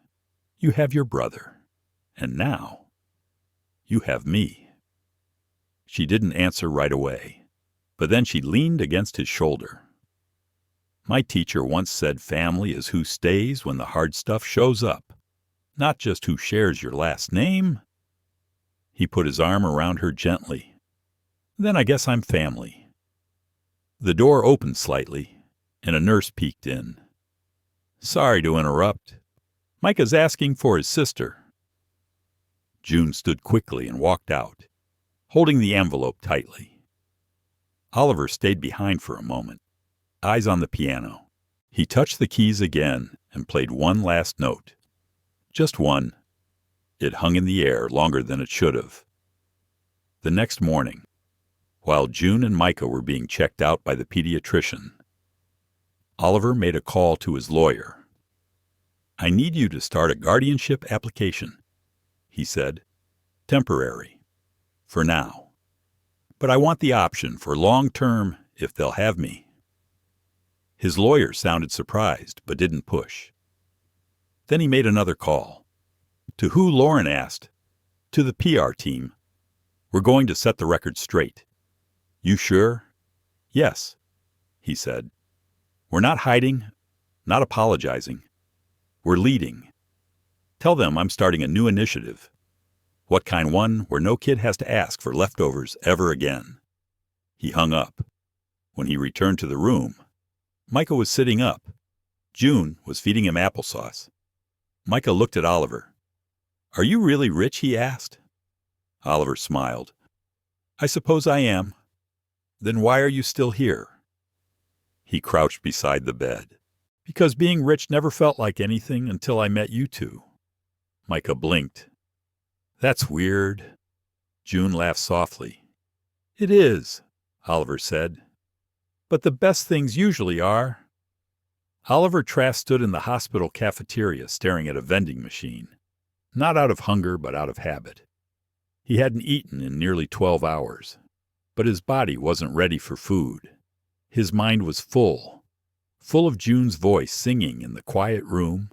you have your brother, and now you have me." She didn't answer right away. But then she leaned against his shoulder. My teacher once said family is who stays when the hard stuff shows up, not just who shares your last name. He put his arm around her gently. Then I guess I'm family. The door opened slightly, and a nurse peeked in. Sorry to interrupt. Micah's asking for his sister. June stood quickly and walked out, holding the envelope tightly. Oliver stayed behind for a moment, eyes on the piano. He touched the keys again and played one last note. Just one. It hung in the air longer than it should have. The next morning, while June and Micah were being checked out by the pediatrician, Oliver made a call to his lawyer. I need you to start a guardianship application, he said. Temporary. For now. But I want the option for long-term if they'll have me. His lawyer sounded surprised, but didn't push. Then he made another call. To who, Lauren asked. To the PR team. We're going to set the record straight. You sure? Yes, he said. We're not hiding, not apologizing. We're leading. Tell them I'm starting a new initiative. What kind one where no kid has to ask for leftovers ever again. He hung up. When he returned to the room, Micah was sitting up. June was feeding him applesauce. Micah looked at Oliver. Are you really rich? He asked. Oliver smiled. I suppose I am. Then why are you still here? He crouched beside the bed. Because being rich never felt like anything until I met you two. Micah blinked. That's weird. June laughed softly. It is, Oliver said. But the best things usually are. Oliver Trask stood in the hospital cafeteria staring at a vending machine. Not out of hunger, but out of habit. He hadn't eaten in nearly 12 hours. But his body wasn't ready for food. His mind was full of June's voice singing in the quiet room,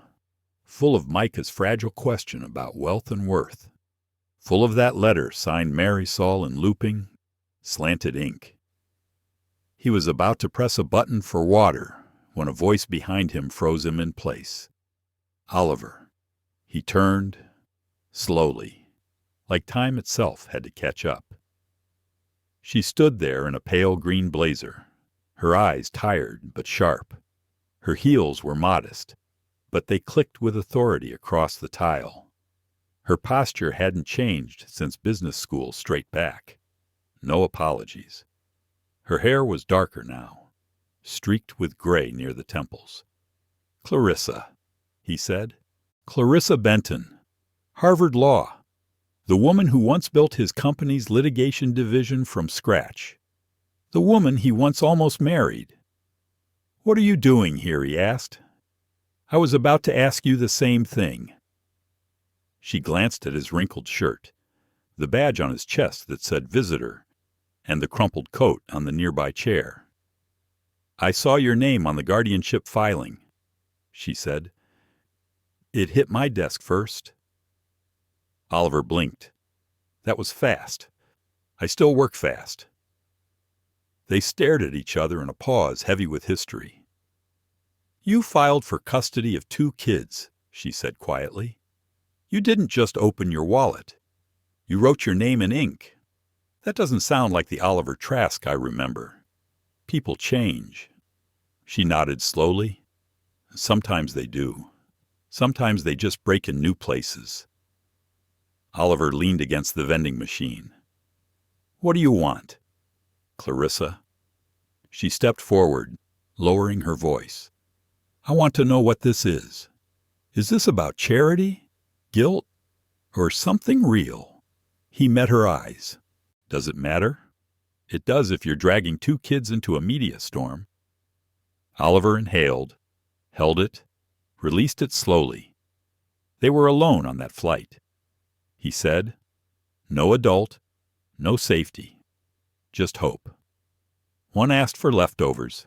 full of Micah's fragile question about wealth and worth, full of that letter signed Marisol in looping, slanted ink. He was about to press a button for water when a voice behind him froze him in place. Oliver. He turned, slowly, like time itself had to catch up. She stood there in a pale green blazer, her eyes tired but sharp. Her heels were modest, but they clicked with authority across the tile. Her posture hadn't changed since business school straight back. No apologies. Her hair was darker now, streaked with gray near the temples. Clarissa, he said. Clarissa Benton, Harvard Law. The woman who once built his company's litigation division from scratch. The woman he once almost married. What are you doing here? He asked. I was about to ask you the same thing. She glanced at his wrinkled shirt, the badge on his chest that said visitor, and the crumpled coat on the nearby chair. I saw your name on the guardianship filing, she said. It hit my desk first. Oliver blinked. That was fast. I still work fast. They stared at each other in a pause heavy with history. You filed for custody of 2 kids, she said quietly. You didn't just open your wallet. You wrote your name in ink. That doesn't sound like the Oliver Trask I remember. People change. She nodded slowly. Sometimes they do. Sometimes they just break in new places. Oliver leaned against the vending machine. What do you want? Clarissa. She stepped forward, lowering her voice. I want to know what this is. Is this about charity, guilt, or something real? He met her eyes. Does it matter? It does if you're dragging 2 kids into a media storm. Oliver inhaled, held it, released it slowly. They were alone on that flight. He said, no adult, no safety, just hope. One asked for leftovers.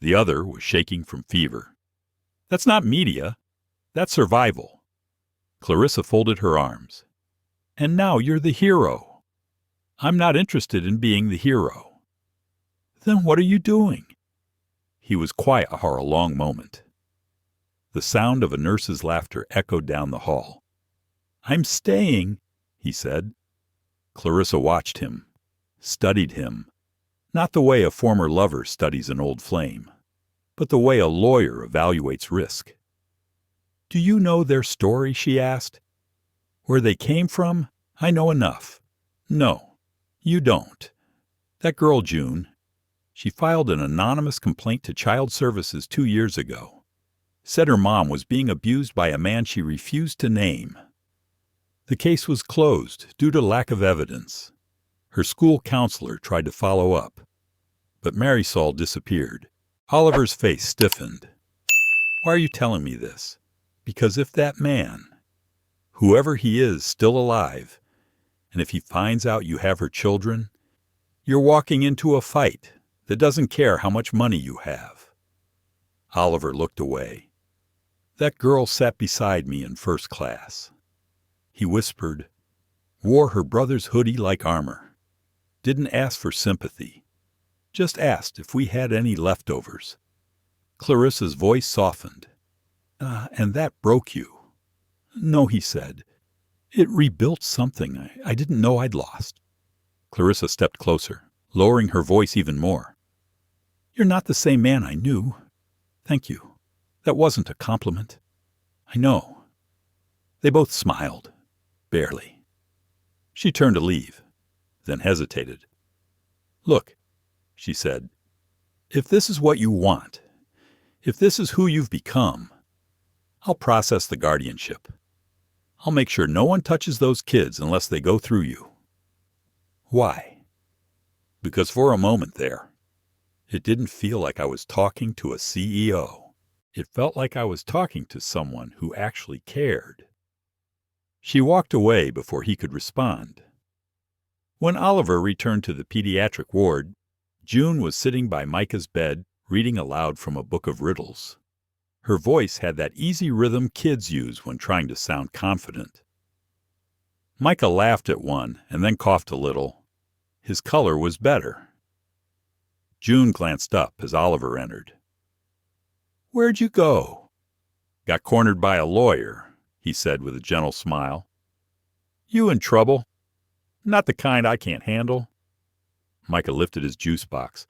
The other was shaking from fever. That's not media. That's survival. Clarissa folded her arms. And now you're the hero. I'm not interested in being the hero. Then what are you doing? He was quiet for a long moment. The sound of a nurse's laughter echoed down the hall. "I'm staying," he said. Clarissa watched him, studied him, not the way a former lover studies an old flame, but the way a lawyer evaluates risk. "Do you know their story?" she asked. "Where they came from? I know enough." "No, you don't. That girl, June, she filed an anonymous complaint to Child Services 2 years ago. Said her mom was being abused by a man she refused to name. The case was closed due to lack of evidence. Her school counselor tried to follow up, but Marisol disappeared." Oliver's face stiffened. "Why are you telling me this? Because if that man, whoever he is, still alive, and if he finds out you have her children, you're walking into a fight that doesn't care how much money you have." Oliver looked away. "That girl sat beside me in first class." He whispered, "Wore her brother's hoodie like armor. Didn't ask for sympathy. Just asked if we had any leftovers." Clarissa's voice softened. "And that broke you?" "No," he said. "It rebuilt something I didn't know I'd lost." Clarissa stepped closer, lowering her voice even more. "You're not the same man I knew. Thank you. That wasn't a compliment. I know." They both smiled. Barely. She turned to leave, then hesitated. "Look," she said, "if this is what you want, if this is who you've become, I'll process the guardianship. I'll make sure no one touches those kids unless they go through you." "Why?" "Because for a moment there, it didn't feel like I was talking to a CEO. It felt like I was talking to someone who actually cared." She walked away before he could respond. When Oliver returned to the pediatric ward, June was sitting by Micah's bed, reading aloud from a book of riddles. Her voice had that easy rhythm kids use when trying to sound confident. Micah laughed at one and then coughed a little. His color was better. June glanced up as Oliver entered. "Where'd you go?" "Got cornered by a lawyer," he said with a gentle smile. "You in trouble? Not the kind I can't handle." Micah lifted his juice box.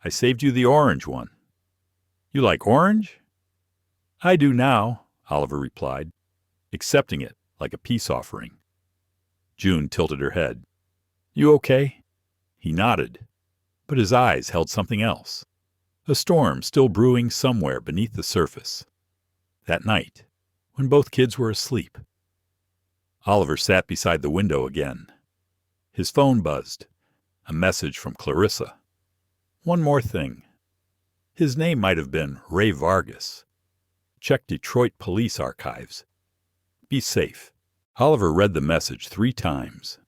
"I saved you the orange one." "You like orange?" "I do now," Oliver replied, accepting it like a peace offering. June tilted her head. "You okay?" He nodded, but his eyes held something else. A storm still brewing somewhere beneath the surface. That night, when both kids were asleep. Oliver sat beside the window again. His phone buzzed. A message from Clarissa. One more thing. His name might have been Ray Vargas. Check Detroit police archives. Be safe. Oliver read the message 3 times.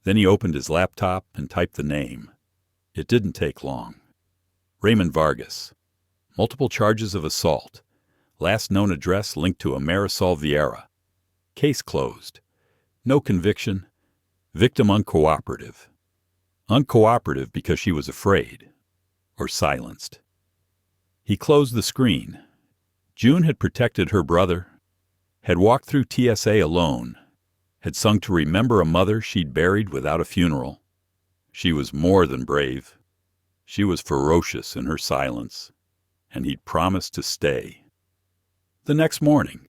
Then he opened his laptop and typed the name. It didn't take long. Raymond Vargas. Multiple charges of assault. Last known address linked to a Marisol Vieira. Case closed. No conviction. Victim uncooperative. Uncooperative because she was afraid. Or silenced. He closed the screen. June had protected her brother. Had walked through TSA alone. Had sung to remember a mother she'd buried without a funeral. She was more than brave. She was ferocious in her silence. And he'd promised to stay. The next morning,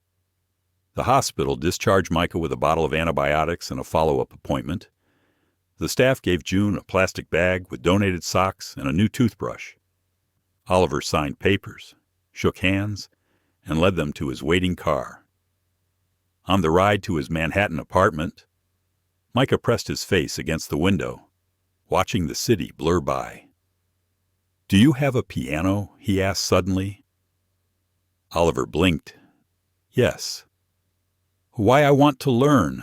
the hospital discharged Micah with a bottle of antibiotics and a follow-up appointment. The staff gave June a plastic bag with donated socks and a new toothbrush. Oliver signed papers, shook hands, and led them to his waiting car. On the ride to his Manhattan apartment, Micah pressed his face against the window, watching the city blur by. "Do you have a piano?" he asked suddenly. Oliver blinked. "Yes." "Why, I want to learn."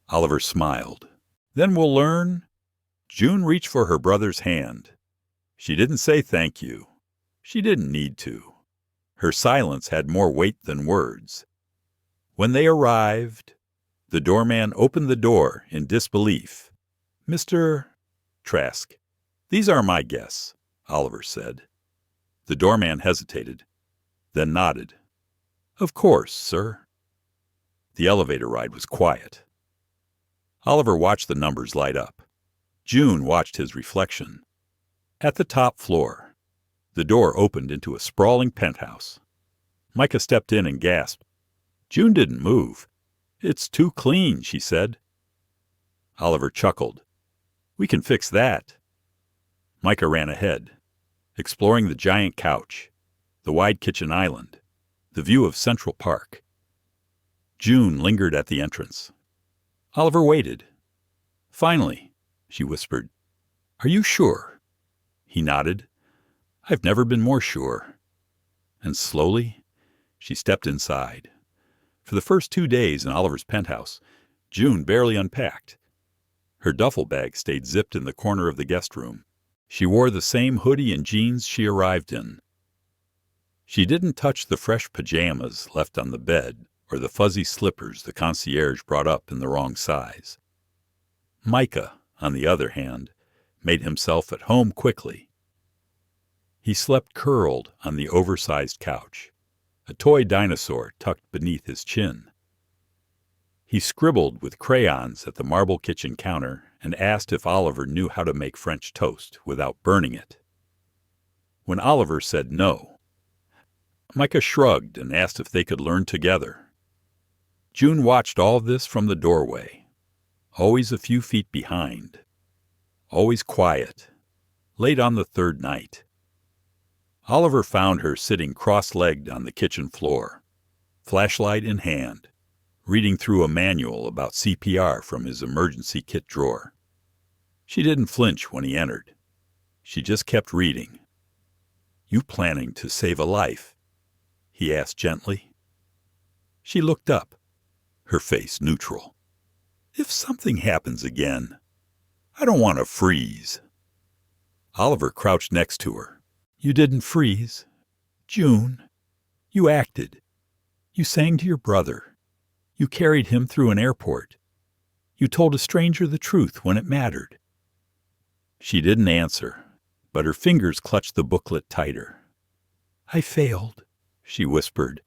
Oliver smiled. "Then we'll learn." June reached for her brother's hand. She didn't say thank you. She didn't need to. Her silence had more weight than words. When they arrived, the doorman opened the door in disbelief. "Mr. Trask, these are my guests," Oliver said. The doorman hesitated, then nodded. "Of course, sir." The elevator ride was quiet. Oliver watched the numbers light up. June watched his reflection. At the top floor, the door opened into a sprawling penthouse. Micah stepped in and gasped. June didn't move. "It's too clean," she said. Oliver chuckled. "We can fix that." Micah ran ahead, exploring the giant couch, the wide kitchen island, the view of Central Park. June lingered at the entrance. Oliver waited. "Finally," she whispered. "Are you sure?" He nodded. "I've never been more sure." And slowly, she stepped inside. For the first 2 days in Oliver's penthouse, June barely unpacked. Her duffel bag stayed zipped in the corner of the guest room. She wore the same hoodie and jeans she arrived in. She didn't touch the fresh pajamas left on the bed or the fuzzy slippers the concierge brought up in the wrong size. Micah, on the other hand, made himself at home quickly. He slept curled on the oversized couch, a toy dinosaur tucked beneath his chin. He scribbled with crayons at the marble kitchen counter and asked if Oliver knew how to make French toast without burning it. When Oliver said no, Micah shrugged and asked if they could learn together. June watched all this from the doorway, always a few feet behind, always quiet, late on the third night. Oliver found her sitting cross-legged on the kitchen floor, flashlight in hand, reading through a manual about CPR from his emergency kit drawer. She didn't flinch when he entered. She just kept reading. "You planning to save a life?" he asked gently. She looked up, her face neutral. "If something happens again, I don't want to freeze." Oliver crouched next to her. "You didn't freeze, June. You acted. You sang to your brother. You carried him through an airport. You told a stranger the truth when it mattered." She didn't answer, but her fingers clutched the booklet tighter. "I failed," she whispered.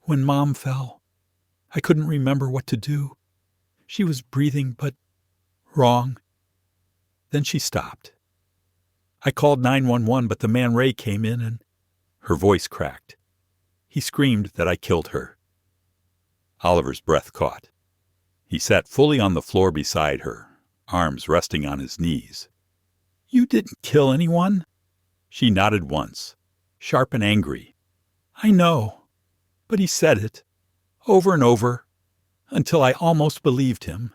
"When Mom fell, I couldn't remember what to do. She was breathing, but wrong. Then she stopped. I called 911, but the man Ray came in and—" Her voice cracked. "He screamed that I killed her." Oliver's breath caught. He sat fully on the floor beside her, arms resting on his knees. "You didn't kill anyone?" She nodded once, sharp and angry. "I know, but he said it, over and over, until I almost believed him."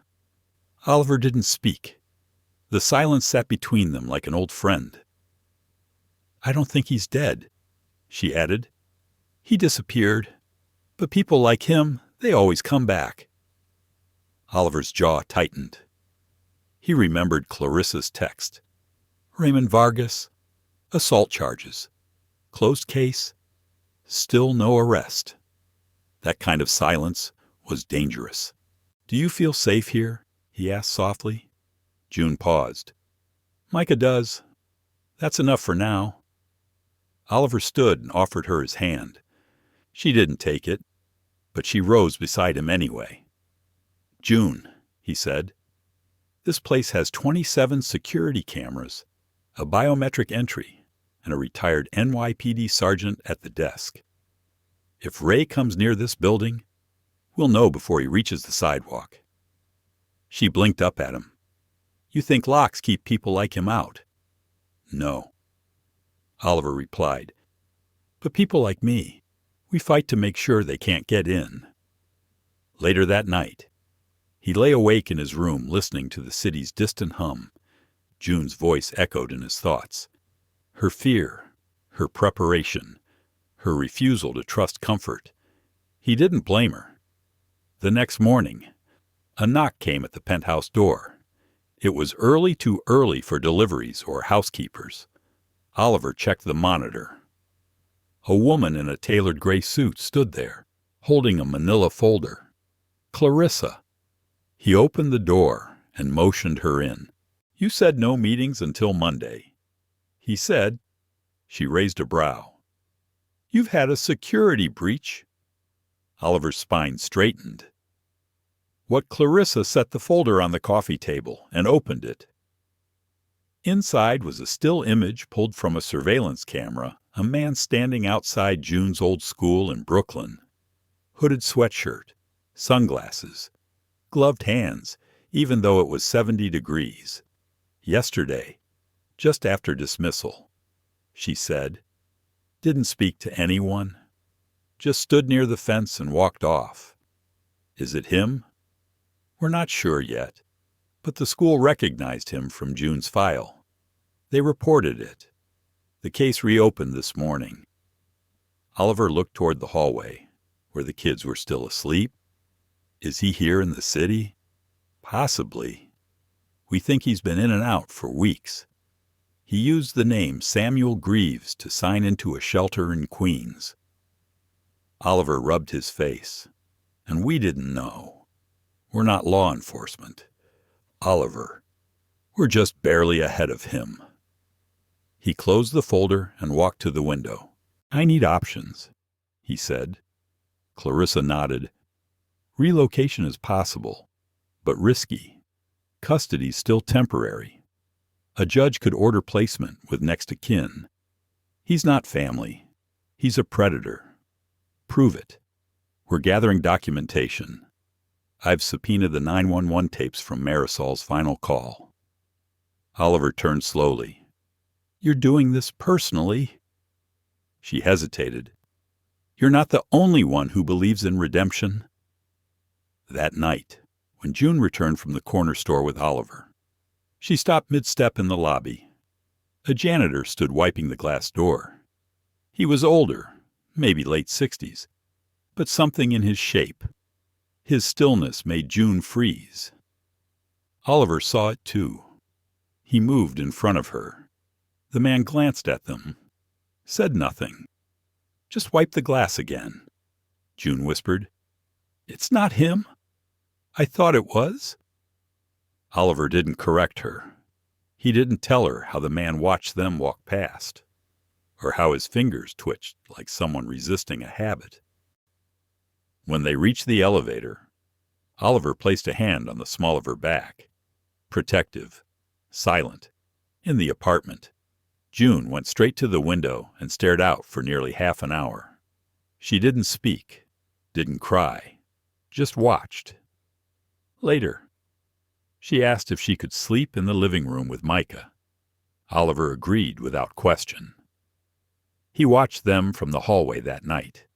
Oliver didn't speak. The silence sat between them like an old friend. "I don't think he's dead," she added. "He disappeared, but people like him, they always come back." Oliver's jaw tightened. He remembered Clarissa's text. Raymond Vargas, assault charges, closed case, still no arrest. That kind of silence was dangerous. "Do you feel safe here?" he asked softly. June paused. "Micah does. That's enough for now." Oliver stood and offered her his hand. She didn't take it, but she rose beside him anyway. "June," he said, "this place has 27 security cameras, a biometric entry, and a retired NYPD sergeant at the desk. If Ray comes near this building, we'll know before he reaches the sidewalk." She blinked up at him. "You think locks keep people like him out?" "No," Oliver replied. "But people like me, we fight to make sure they can't get in." Later that night, he lay awake in his room listening to the city's distant hum. June's voice echoed in his thoughts. Her fear, her preparation, her refusal to trust comfort. He didn't blame her. The next morning, a knock came at the penthouse door. It was too early for deliveries or housekeepers. Oliver checked the monitor. A woman in a tailored gray suit stood there, holding a manila folder. Clarissa. He opened the door and motioned her in. "You said no meetings until Monday." He said, She raised a brow. "You've had a security breach." Oliver's spine straightened. Clarissa set the folder on the coffee table and opened it. Inside was a still image pulled from a surveillance camera, a man standing outside June's old school in Brooklyn. Hooded sweatshirt, sunglasses, gloved hands, even though it was 70 degrees. "Yesterday, just after dismissal," she said. "Didn't speak to anyone. Just stood near the fence and walked off. Is it him? We're not sure yet, but the school recognized him from June's file. They reported it. The case reopened this morning." Oliver looked toward the hallway, where the kids were still asleep. "Is he here in the city?" "Possibly. We think he's been in and out for weeks. He used the name Samuel Greaves to sign into a shelter in Queens." Oliver rubbed his face. "And we didn't know. We're not law enforcement. Oliver, we're just barely ahead of him." He closed the folder and walked to the window. "I need options," he said. Clarissa nodded. "Relocation is possible, but risky. Custody's still temporary. A judge could order placement with next of kin. He's not family. He's a predator. Prove it. We're gathering documentation. I've subpoenaed the 911 tapes from Marisol's final call." Oliver turned slowly. "You're doing this personally?" She hesitated. "You're not the only one who believes in redemption." That night, when June returned from the corner store with Oliver, she stopped mid-step in the lobby. A janitor stood wiping the glass door. He was older, maybe late 60s, but something in his shape, his stillness, made June freeze. Oliver saw it too. He moved in front of her. The man glanced at them, said nothing. "Just wipe the glass again," June whispered. "It's not him. I thought it was." Oliver didn't correct her. He didn't tell her how the man watched them walk past, or how his fingers twitched like someone resisting a habit. When they reached the elevator, Oliver placed a hand on the small of her back. Protective, silent, in the apartment. June went straight to the window and stared out for nearly half an hour. She didn't speak, didn't cry, just watched. Later, she asked if she could sleep in the living room with Micah. Oliver agreed without question. He watched them from the hallway that night,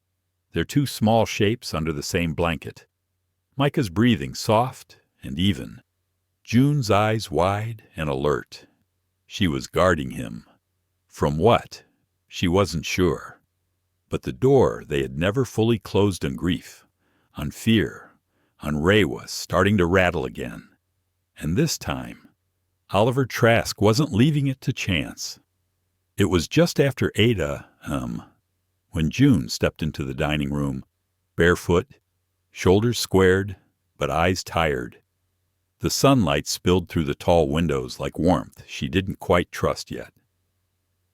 their two small shapes under the same blanket. Micah's breathing soft and even, June's eyes wide and alert. She was guarding him. From what? She wasn't sure. But the door they had never fully closed on grief, on fear, on Ray was starting to rattle again. And this time, Oliver Trask wasn't leaving it to chance. It was just after Ada, when June stepped into the dining room, barefoot, shoulders squared, but eyes tired. The sunlight spilled through the tall windows like warmth she didn't quite trust yet.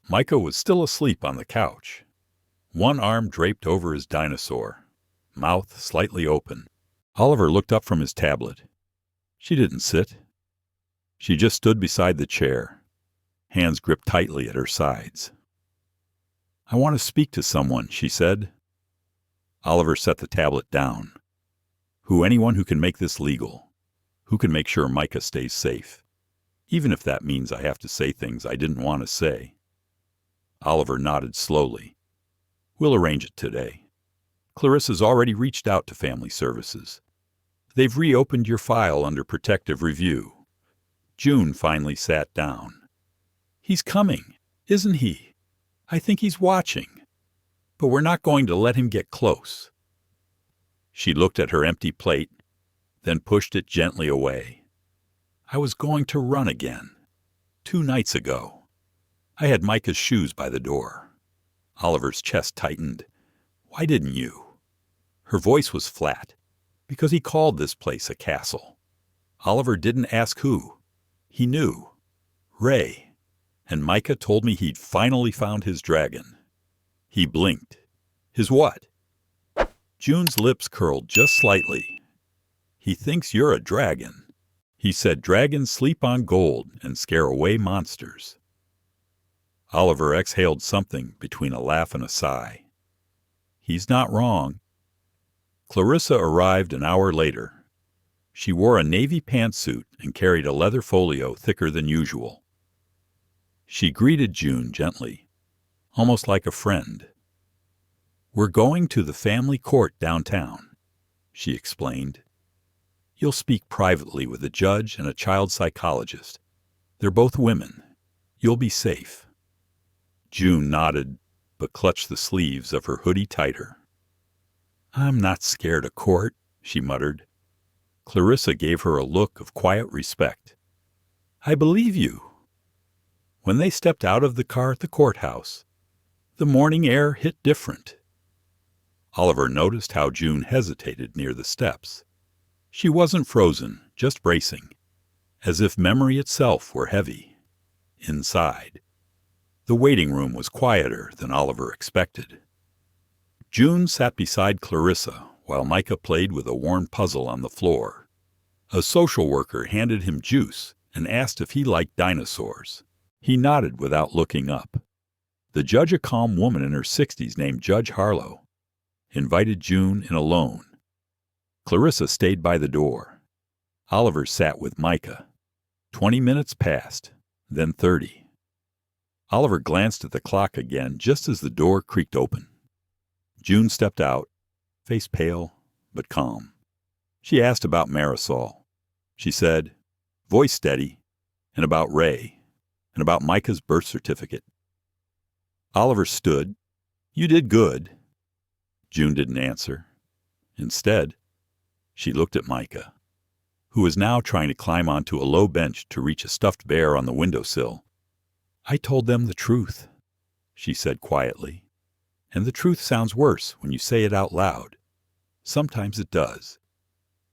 Micah was still asleep on the couch, one arm draped over his dinosaur, mouth slightly open. Oliver looked up from his tablet. She didn't sit. She just stood beside the chair, hands gripped tightly at her sides. "I want to speak to someone," she said. Oliver set the tablet down. Anyone who can make this legal, who can make sure Micah stays safe, even if that means I have to say things I didn't want to say. Oliver nodded slowly. "We'll arrange it today. Clarissa's already reached out to Family Services. They've reopened your file under protective review." June finally sat down. "He's coming, isn't he? I think he's watching. But we're not going to let him get close." She looked at her empty plate, then pushed it gently away. "I was going to run again. 2 nights ago. I had Micah's shoes by the door." Oliver's chest tightened. "Why didn't you?" Her voice was flat, because he called this place a castle. Oliver didn't ask who. He knew. Ray. And Micah told me he'd finally found his dragon. He blinked. His what? June's lips curled just slightly. He thinks you're a dragon. He said dragons sleep on gold and scare away monsters. Oliver exhaled something between a laugh and a sigh. He's not wrong. Clarissa arrived an hour later. She wore a navy pantsuit and carried a leather folio thicker than usual. She greeted June gently, almost like a friend. "We're going to the family court downtown," she explained. "You'll speak privately with a judge and a child psychologist. They're both women. You'll be safe." June nodded, but clutched the sleeves of her hoodie tighter. "I'm not scared of court," she muttered. Clarissa gave her a look of quiet respect. "I believe you." When they stepped out of the car at the courthouse, the morning air hit different. Oliver noticed how June hesitated near the steps. She wasn't frozen, just bracing, as if memory itself were heavy. Inside, the waiting room was quieter than Oliver expected. June sat beside Clarissa while Micah played with a worn puzzle on the floor. A social worker handed him juice and asked if he liked dinosaurs. He nodded without looking up. The judge, a calm woman in her 60s named Judge Harlow, invited June in alone. Clarissa stayed by the door. Oliver sat with Micah. 20 minutes passed, then 30. Oliver glanced at the clock again just as the door creaked open. June stepped out, face pale but calm. She asked about Marisol. She said, voice steady, and about Ray, and about Micah's birth certificate. Oliver stood. "You did good." June didn't answer. Instead, she looked at Micah, who was now trying to climb onto a low bench to reach a stuffed bear on the windowsill. "I told them the truth," she said quietly. "And the truth sounds worse when you say it out loud. Sometimes it does."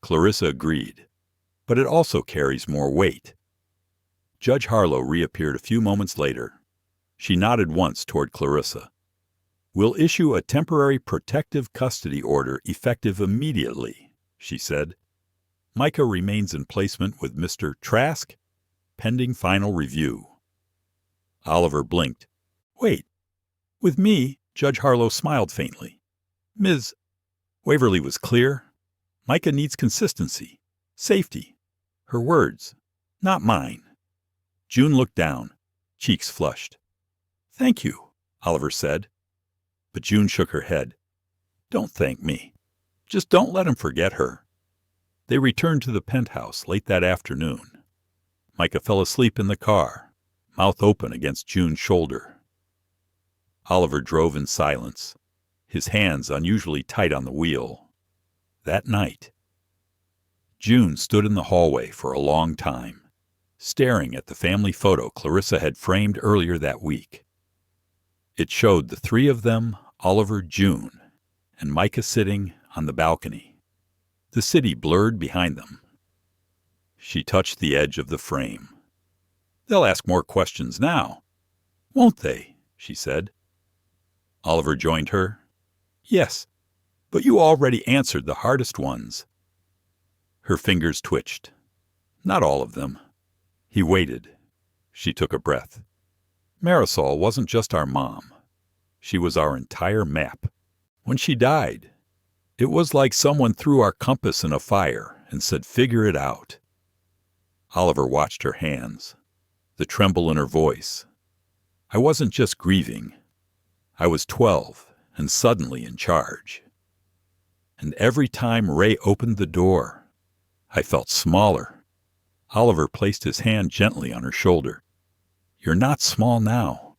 Clarissa agreed, but it also carries more weight. Judge Harlow reappeared a few moments later. She nodded once toward Clarissa. "We'll issue a temporary protective custody order effective immediately," she said. "Micah remains in placement with Mr. Trask, pending final review." Oliver blinked. "Wait, with me?" Judge Harlow smiled faintly. "Ms. Waverly was clear. Micah needs consistency, safety. Her words, not mine." June looked down, cheeks flushed. "Thank you," Oliver said. But June shook her head. "Don't thank me. Just don't let him forget her." They returned to the penthouse late that afternoon. Micah fell asleep in the car, mouth open against June's shoulder. Oliver drove in silence, his hands unusually tight on the wheel. That night, June stood in the hallway for a long time, staring at the family photo Clarissa had framed earlier that week. It showed the three of them, Oliver, June, and Micah sitting on the balcony, the city blurred behind them. She touched the edge of the frame. "They'll ask more questions now, won't they?" she said. Oliver joined her. "Yes, but you already answered the hardest ones." Her fingers twitched. "Not all of them." He waited. She took a breath. "Marisol wasn't just our mom. She was our entire map. When she died, it was like someone threw our compass in a fire and said, 'Figure it out.'" Oliver watched her hands, the tremble in her voice. "I wasn't just grieving. I was 12 and suddenly in charge. And every time Ray opened the door, I felt smaller." Oliver placed his hand gently on her shoulder. "You're not small now."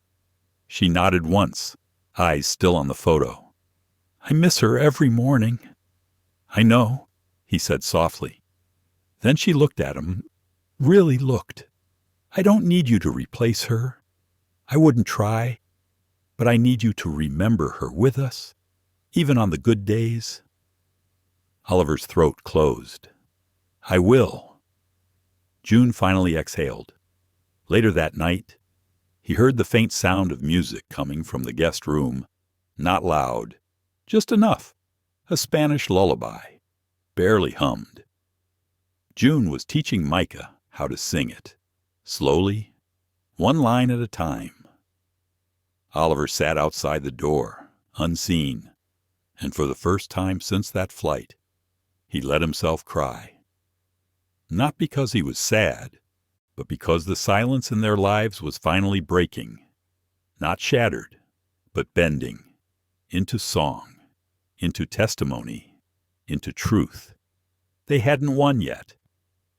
She nodded once, eyes still on the photo. "I miss her every morning." "I know," he said softly. Then she looked at him, really looked. "I don't need you to replace her. I wouldn't try. But I need you to remember her with us, even on the good days." Oliver's throat closed. "I will." June finally exhaled. Later that night, He heard the faint sound of music coming from the guest room. Not loud, just enough. A Spanish lullaby, barely hummed. June was teaching Micah how to sing it, slowly, one line at a time. Oliver sat outside the door, unseen, and for the first time since that flight, he let himself cry. Not because he was sad, but because the silence in their lives was finally breaking, not shattered, but bending, into song, into testimony, into truth. They hadn't won yet,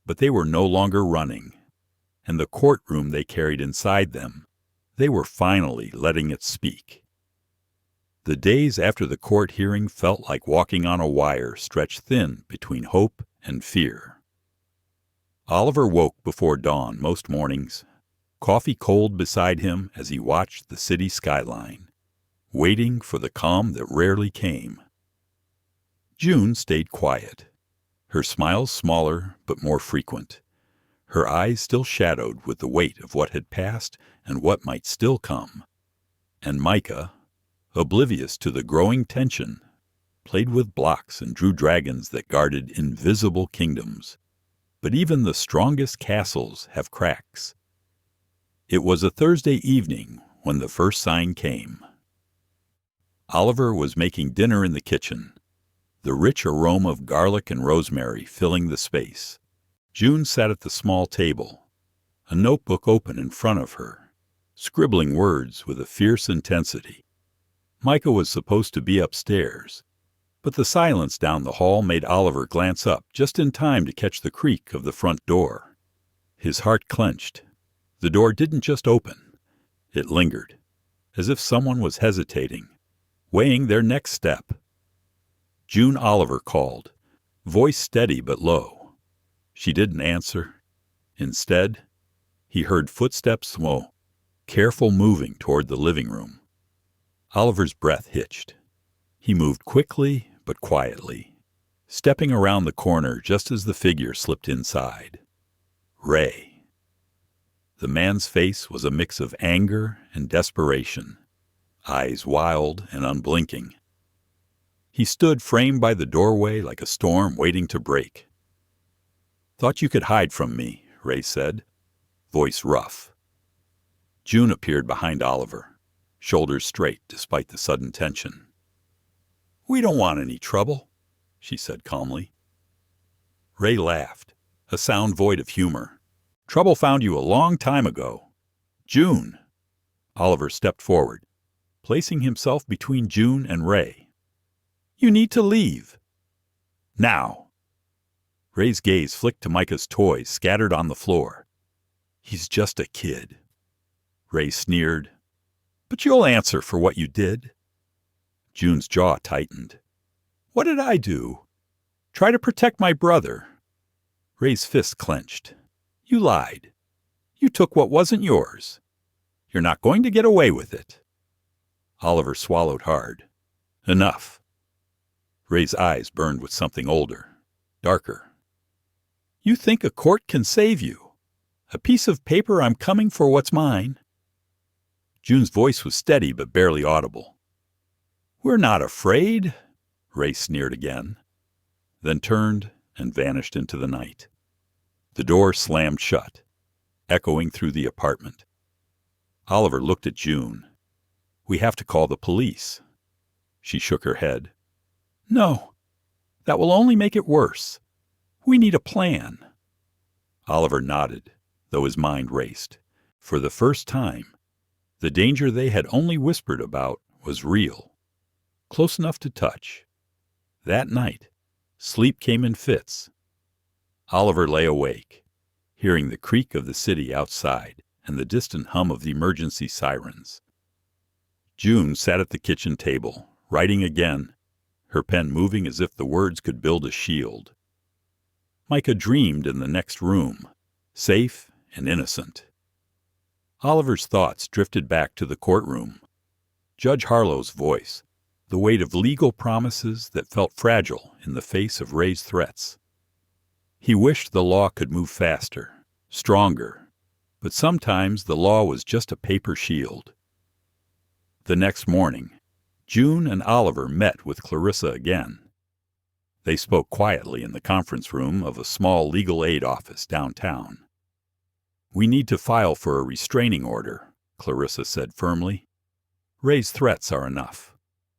but they were no longer running, and the courtroom they carried inside them, they were finally letting it speak. The days after the court hearing felt like walking on a wire stretched thin between hope and fear. Oliver woke before dawn most mornings, coffee cold beside him as he watched the city skyline, waiting for the calm that rarely came. June stayed quiet, her smiles smaller but more frequent, her eyes still shadowed with the weight of what had passed and what might still come. And Micah, oblivious to the growing tension, played with blocks and drew dragons that guarded invisible kingdoms. But even the strongest castles have cracks. It was a Thursday evening when the first sign came. Oliver was making dinner in the kitchen, the rich aroma of garlic and rosemary filling the space. June sat at the small table, a notebook open in front of her, scribbling words with a fierce intensity. Micah was supposed to be upstairs, but the silence down the hall made Oliver glance up just in time to catch the creak of the front door. His heart clenched. The door didn't just open. It lingered, as if someone was hesitating, weighing their next step. June Oliver called, voice steady but low. She didn't answer. Instead, he heard footsteps slow, careful moving toward the living room. Oliver's breath hitched. He moved quickly but quietly, stepping around the corner just as the figure slipped inside. Ray. The man's face was a mix of anger and desperation, eyes wild and unblinking. He stood framed by the doorway like a storm waiting to break. "Thought you could hide from me," Ray said, voice rough. June appeared behind Oliver, shoulders straight despite the sudden tension. "We don't want any trouble," she said calmly. Ray laughed, a sound void of humor. "Trouble found you a long time ago." "June!" Oliver stepped forward, placing himself between June and Ray. "You need to leave. Now." Ray's gaze flicked to Micah's toys scattered on the floor. "He's just a kid." Ray sneered. "But you'll answer for what you did." June's jaw tightened. "What did I do? Try to protect my brother." Ray's fist clenched. "You lied. You took what wasn't yours. You're not going to get away with it." Oliver swallowed hard. "Enough." Ray's eyes burned with something older, darker. "You think a court can save you? A piece of paper I'm coming for what's mine." June's voice was steady but barely audible. "We're not afraid," Ray sneered again, then turned and vanished into the night. The door slammed shut, echoing through the apartment. Oliver looked at June. "We have to call the police." She shook her head. "No, that will only make it worse. We need a plan." Oliver nodded, though his mind raced. For the first time, the danger they had only whispered about was real. Close enough to touch. That night, sleep came in fits. Oliver lay awake, hearing the creak of the city outside and the distant hum of the emergency sirens. June sat at the kitchen table, writing again, her pen moving as if the words could build a shield. Micah dreamed in the next room, safe and innocent. Oliver's thoughts drifted back to the courtroom. Judge Harlow's voice, the weight of legal promises that felt fragile in the face of Ray's threats. He wished the law could move faster, stronger, But sometimes the law was just a paper shield. The next morning, June and Oliver met with Clarissa again. They spoke quietly in the conference room of a small legal aid office downtown. "We need to file for a restraining order," Clarissa said firmly. "Ray's threats are enough,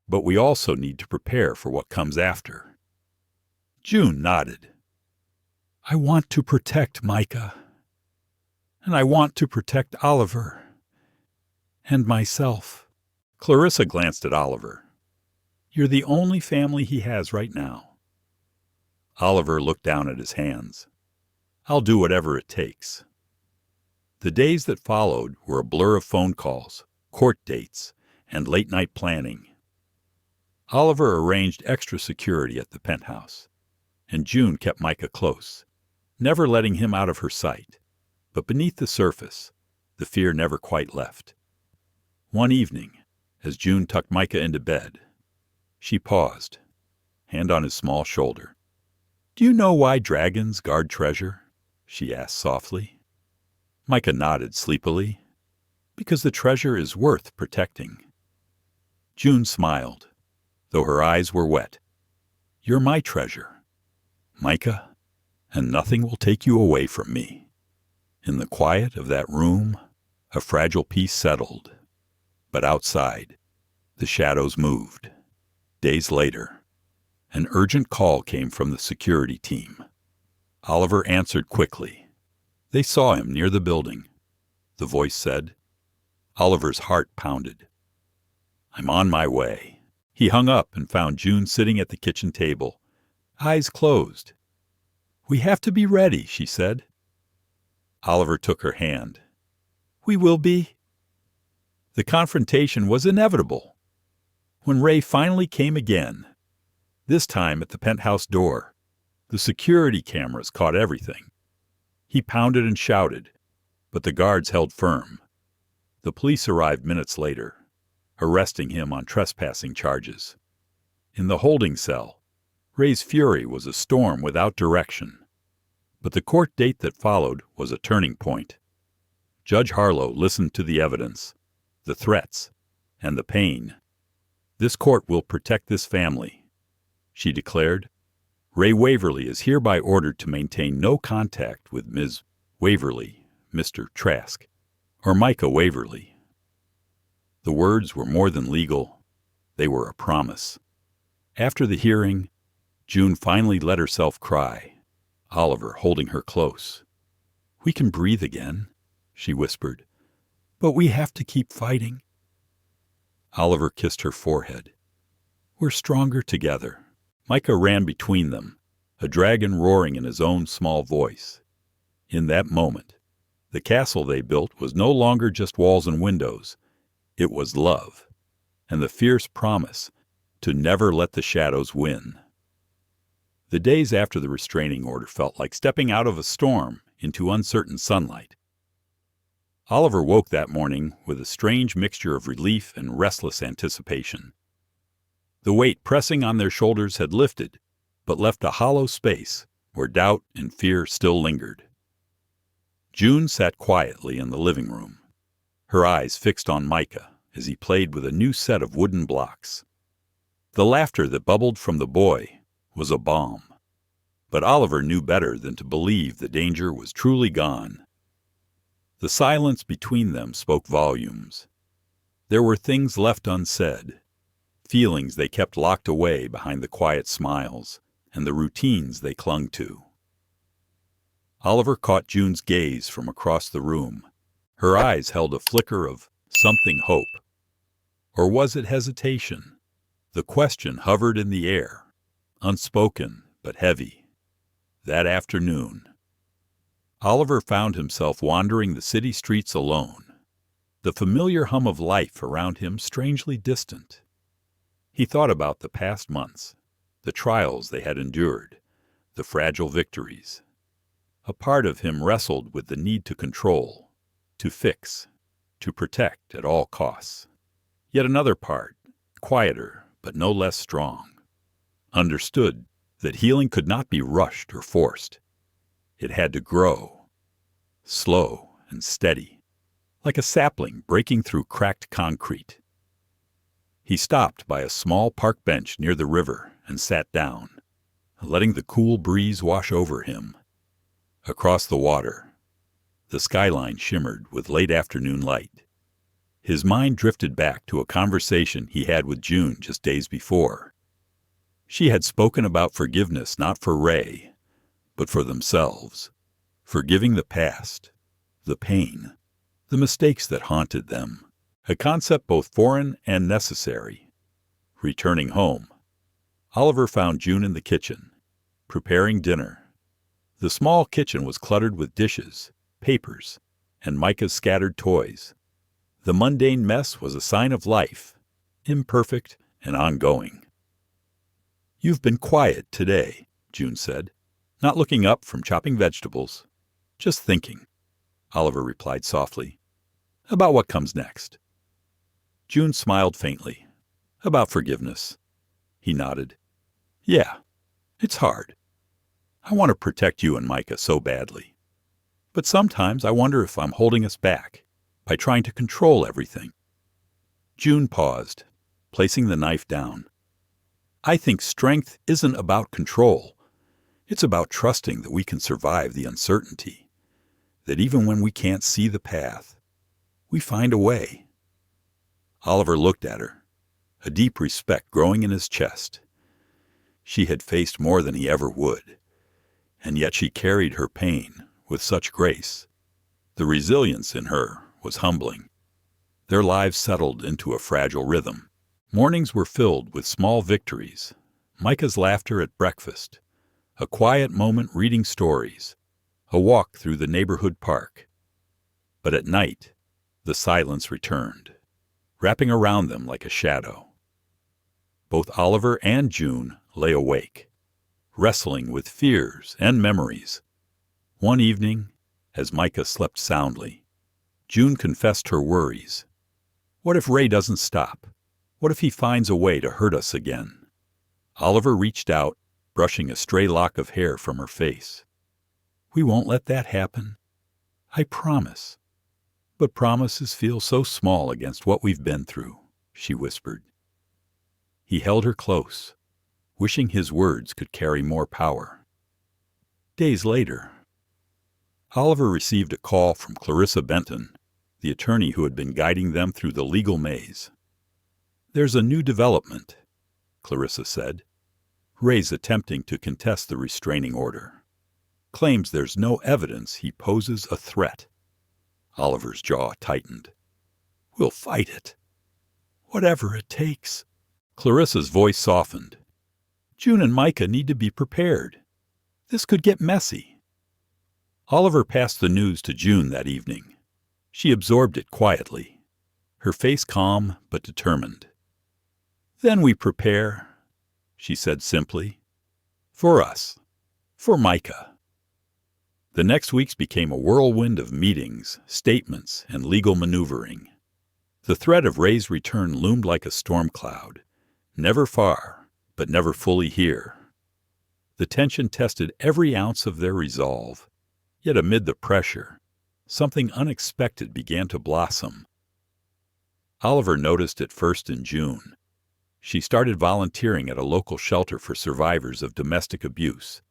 but we also need to prepare for what comes after." June nodded. "I want to protect Micah. And I want to protect Oliver. And myself." Clarissa glanced at Oliver. "You're the only family he has right now." Oliver looked down at his hands. "I'll do whatever it takes." The days that followed were a blur of phone calls, court dates, and late-night planning. Oliver arranged extra security at the penthouse, and June kept Micah close, never letting him out of her sight. But beneath the surface, the fear never quite left. One evening, as June tucked Micah into bed, she paused, hand on his small shoulder. "Do you know why dragons guard treasure?" she asked softly. Micah nodded sleepily. "Because the treasure is worth protecting." June smiled, though her eyes were wet. "You're my treasure, Micah, and nothing will take you away from me." In the quiet of that room, a fragile peace settled. But outside, the shadows moved. Days later, an urgent call came from the security team. Oliver answered quickly. They saw him near the building, the voice said. Oliver's heart pounded. "I'm on my way." He hung up and found June sitting at the kitchen table, eyes closed. "We have to be ready," she said. Oliver took her hand. "We will be." The confrontation was inevitable. When Ray finally came again, this time at the penthouse door, the security cameras caught everything. He pounded and shouted, but the guards held firm. The police arrived minutes later, arresting him on trespassing charges. In the holding cell, Ray's fury was a storm without direction. But the court date that followed was a turning point. Judge Harlow listened to the evidence, the threats, and the pain. "This court will protect this family," she declared. "Ray Waverly is hereby ordered to maintain no contact with Ms. Waverly, Mr. Trask, or Micah Waverly." The words were more than legal. They were a promise. After the hearing, June finally let herself cry, Oliver holding her close. "We can breathe again," she whispered, "but we have to keep fighting." Oliver kissed her forehead. "We're stronger together." Micah ran between them, a dragon roaring in his own small voice. In that moment, the castle they built was no longer just walls and windows. It was love, and the fierce promise to never let the shadows win. The days after the restraining order felt like stepping out of a storm into uncertain sunlight. Oliver woke that morning with a strange mixture of relief and restless anticipation. The weight pressing on their shoulders had lifted, but left a hollow space where doubt and fear still lingered. June sat quietly in the living room, her eyes fixed on Micah as he played with a new set of wooden blocks. The laughter that bubbled from the boy was a balm, but Oliver knew better than to believe the danger was truly gone. The silence between them spoke volumes. There were things left unsaid, feelings they kept locked away behind the quiet smiles and the routines they clung to. Oliver caught June's gaze from across the room. Her eyes held a flicker of something hope. Or was it hesitation? The question hovered in the air, unspoken but heavy. That afternoon, Oliver found himself wandering the city streets alone, the familiar hum of life around him strangely distant. He thought about the past months, the trials they had endured, the fragile victories. A part of him wrestled with the need to control, to fix, to protect at all costs. Yet another part, quieter but no less strong, understood that healing could not be rushed or forced. It had to grow, slow and steady, like a sapling breaking through cracked concrete. He stopped by a small park bench near the river and sat down, letting the cool breeze wash over him. Across the water, the skyline shimmered with late afternoon light. His mind drifted back to a conversation he had with June just days before. She had spoken about forgiveness not for Ray, but for themselves, forgiving the past, the pain, the mistakes that haunted them, a concept both foreign and necessary. Returning home, Oliver found June in the kitchen, preparing dinner. The small kitchen was cluttered with dishes, papers, and Micah's scattered toys. The mundane mess was a sign of life, imperfect and ongoing. "You've been quiet today," June said, not looking up from chopping vegetables. "Just thinking," Oliver replied softly. "About what comes next." June smiled faintly. "About forgiveness." He nodded. "Yeah, it's hard. I want to protect you and Micah so badly. But sometimes I wonder if I'm holding us back by trying to control everything." June paused, placing the knife down. "I think strength isn't about control. It's about trusting that we can survive the uncertainty, that even when we can't see the path, we find a way." Oliver looked at her, a deep respect growing in his chest. She had faced more than he ever would, and yet she carried her pain with such grace. The resilience in her was humbling. Their lives settled into a fragile rhythm. Mornings were filled with small victories, Micah's laughter at breakfast, a quiet moment reading stories, a walk through the neighborhood park. But at night, the silence returned, wrapping around them like a shadow. Both Oliver and June lay awake, wrestling with fears and memories. One evening, as Micah slept soundly, June confessed her worries. What if Ray doesn't stop? What if he finds a way to hurt us again? Oliver reached out, brushing a stray lock of hair from her face. "We won't let that happen. I promise." "But promises feel so small against what we've been through," she whispered. He held her close, wishing his words could carry more power. Days later, Oliver received a call from Clarissa Benton, the attorney who had been guiding them through the legal maze. "There's a new development," Clarissa said. "Ray's attempting to contest the restraining order. Claims there's no evidence he poses a threat." Oliver's jaw tightened. "We'll fight it. Whatever it takes." Clarissa's voice softened. "June and Micah need to be prepared. This could get messy." Oliver passed the news to June that evening. She absorbed it quietly, her face calm but determined. "Then we prepare," she said simply. "For us. For Micah." The next weeks became a whirlwind of meetings, statements, and legal maneuvering. The threat of Ray's return loomed like a storm cloud, never far, but never fully here. The tension tested every ounce of their resolve, yet amid the pressure, something unexpected began to blossom. Oliver noticed it first in June. She started volunteering at a local shelter for survivors of domestic abuse.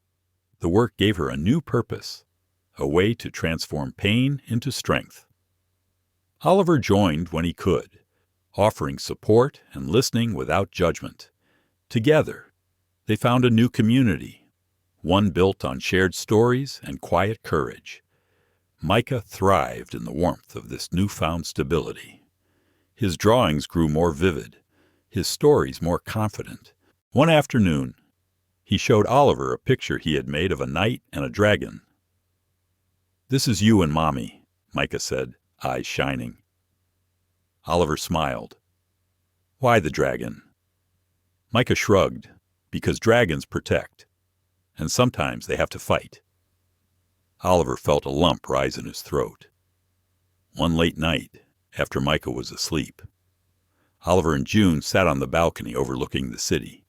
The work gave her a new purpose, a way to transform pain into strength. Oliver joined when he could, offering support and listening without judgment. Together, they found a new community, one built on shared stories and quiet courage. Micah thrived in the warmth of this newfound stability. His drawings grew more vivid, his stories more confident. One afternoon, he showed Oliver a picture he had made of a knight and a dragon. "This is you and Mommy," Micah said, eyes shining. Oliver smiled. "Why the dragon?" Micah shrugged. "Because dragons protect, and sometimes they have to fight." Oliver felt a lump rise in his throat. One late night, after Micah was asleep, Oliver and June sat on the balcony overlooking the city.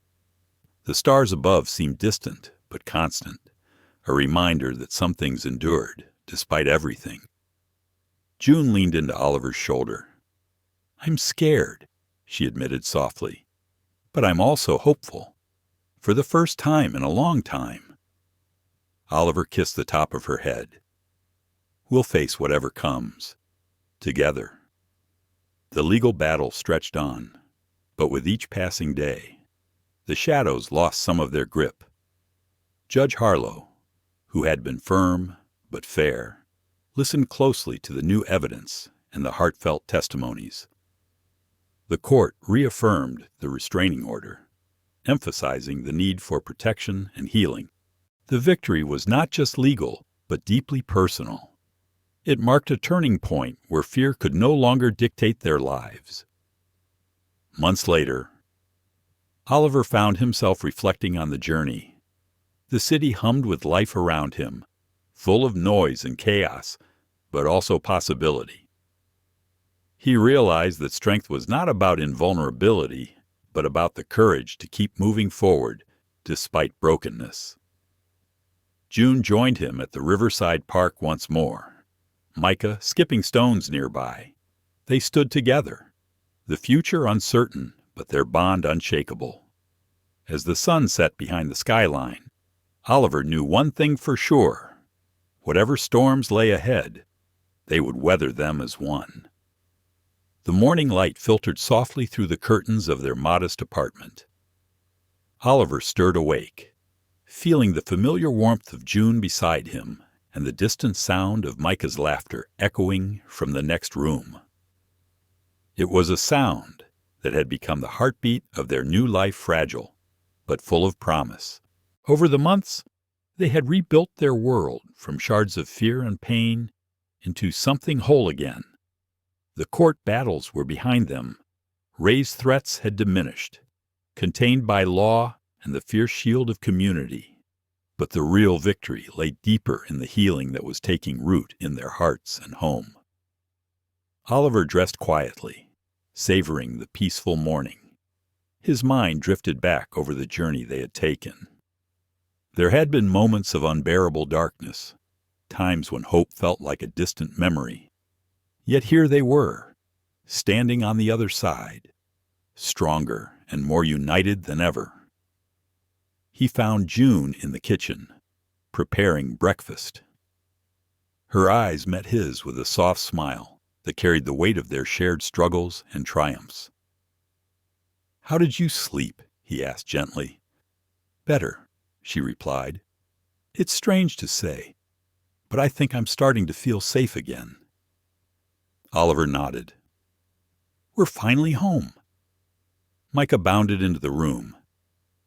The stars above seemed distant but constant, a reminder that some things endured, despite everything. June leaned into Oliver's shoulder. "I'm scared," she admitted softly, "but I'm also hopeful. For the first time in a long time." Oliver kissed the top of her head. "We'll face whatever comes. Together." The legal battle stretched on, but with each passing day, the shadows lost some of their grip. Judge Harlow, who had been firm but fair, listened closely to the new evidence and the heartfelt testimonies. The court reaffirmed the restraining order, emphasizing the need for protection and healing. The victory was not just legal, but deeply personal. It marked a turning point where fear could no longer dictate their lives. Months later, Oliver found himself reflecting on the journey. The city hummed with life around him, full of noise and chaos, but also possibility. He realized that strength was not about invulnerability, but about the courage to keep moving forward despite brokenness. June joined him at the Riverside Park once more, Micah skipping stones nearby. They stood together, the future uncertain, but their bond unshakable. As the sun set behind the skyline, Oliver knew one thing for sure. Whatever storms lay ahead, they would weather them as one. The morning light filtered softly through the curtains of their modest apartment. Oliver stirred awake, feeling the familiar warmth of June beside him and the distant sound of Micah's laughter echoing from the next room. It was a sound that had become the heartbeat of their new life, fragile, but full of promise. Over the months, they had rebuilt their world from shards of fear and pain into something whole again. The court battles were behind them. Raised threats had diminished, contained by law and the fierce shield of community. But the real victory lay deeper in the healing that was taking root in their hearts and home. Oliver dressed quietly, savoring the peaceful morning. His mind drifted back over the journey they had taken. There had been moments of unbearable darkness, times when hope felt like a distant memory. Yet here they were, standing on the other side, stronger and more united than ever. He found June in the kitchen, preparing breakfast. Her eyes met his with a soft smile that carried the weight of their shared struggles and triumphs. "How did you sleep?" he asked gently. "Better," she replied. "It's strange to say, but I think I'm starting to feel safe again." Oliver nodded. "We're finally home." Micah bounded into the room,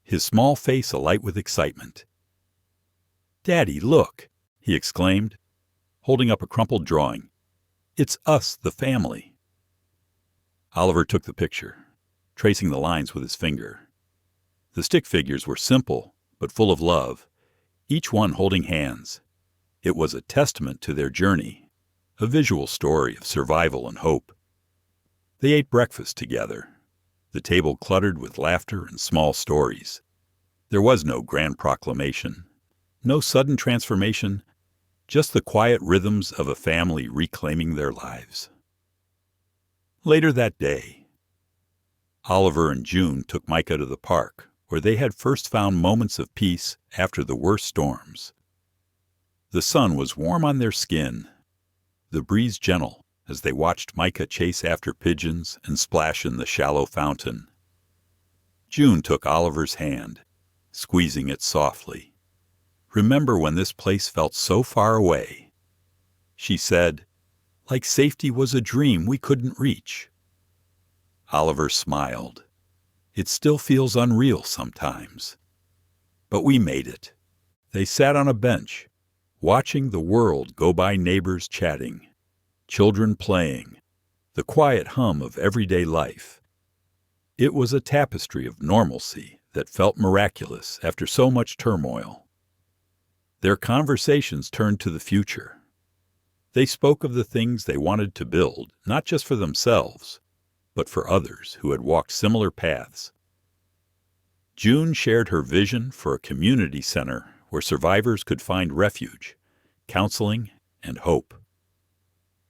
his small face alight with excitement. "Daddy, look," he exclaimed, holding up a crumpled drawing. "It's us, the family." Oliver took the picture, tracing the lines with his finger. The stick figures were simple, but full of love, each one holding hands. It was a testament to their journey, a visual story of survival and hope. They ate breakfast together, the table cluttered with laughter and small stories. There was no grand proclamation, no sudden transformation, just the quiet rhythms of a family reclaiming their lives. Later that day, Oliver and June took Micah to the park, where they had first found moments of peace after the worst storms. The sun was warm on their skin, the breeze gentle as they watched Micah chase after pigeons and splash in the shallow fountain. June took Oliver's hand, squeezing it softly. "Remember when this place felt so far away?" She said, "Like safety was a dream we couldn't reach." Oliver smiled. "It still feels unreal sometimes. But we made it." They sat on a bench, watching the world go by, neighbors chatting, children playing, the quiet hum of everyday life. It was a tapestry of normalcy that felt miraculous after so much turmoil. Their conversations turned to the future. They spoke of the things they wanted to build, not just for themselves, but for others who had walked similar paths. June shared her vision for a community center where survivors could find refuge, counseling, and hope.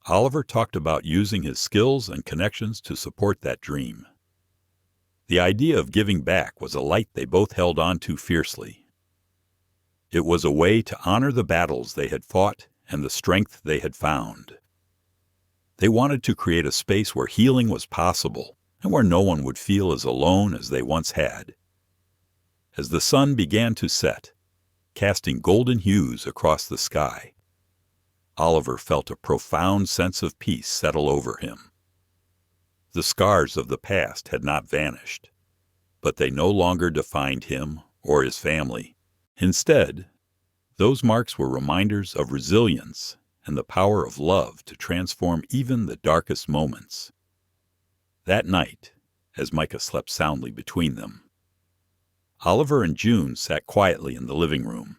Oliver talked about using his skills and connections to support that dream. The idea of giving back was a light they both held on to fiercely. It was a way to honor the battles they had fought and the strength they had found. They wanted to create a space where healing was possible and where no one would feel as alone as they once had. As the sun began to set, casting golden hues across the sky, Oliver felt a profound sense of peace settle over him. The scars of the past had not vanished, but they no longer defined him or his family. Instead, those marks were reminders of resilience and the power of love to transform even the darkest moments. That night, as Micah slept soundly between them, Oliver and June sat quietly in the living room,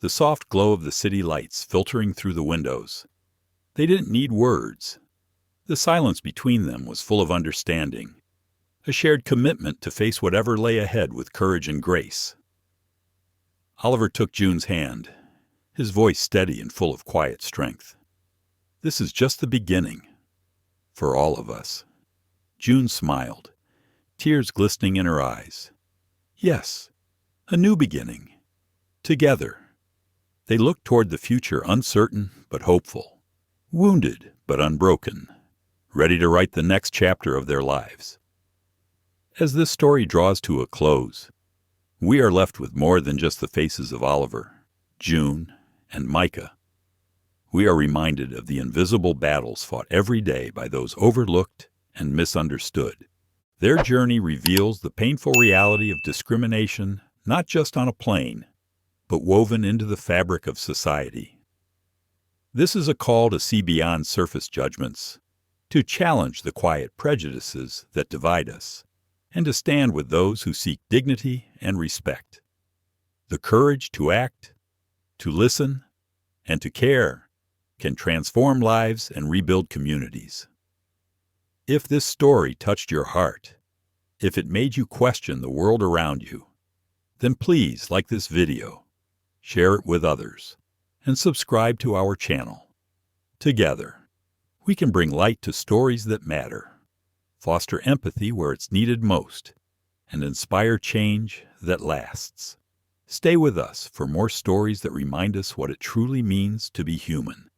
the soft glow of the city lights filtering through the windows. They didn't need words. The silence between them was full of understanding, a shared commitment to face whatever lay ahead with courage and grace. Oliver took June's hand, his voice steady and full of quiet strength. "This is just the beginning, for all of us." June smiled, tears glistening in her eyes. "Yes, a new beginning. Together." They looked toward the future, uncertain but hopeful, wounded but unbroken, ready to write the next chapter of their lives. As this story draws to a close, we are left with more than just the faces of Oliver, June, and Micah. We are reminded of the invisible battles fought every day by those overlooked and misunderstood. Their journey reveals the painful reality of discrimination, not just on a plane, but woven into the fabric of society. This is a call to see beyond surface judgments, to challenge the quiet prejudices that divide us, and to stand with those who seek dignity and respect. The courage to act, to listen, and to care can transform lives and rebuild communities. If this story touched your heart, if it made you question the world around you, then please like this video, share it with others, and subscribe to our channel. Together, we can bring light to stories that matter, foster empathy where it's needed most, and inspire change that lasts. Stay with us for more stories that remind us what it truly means to be human.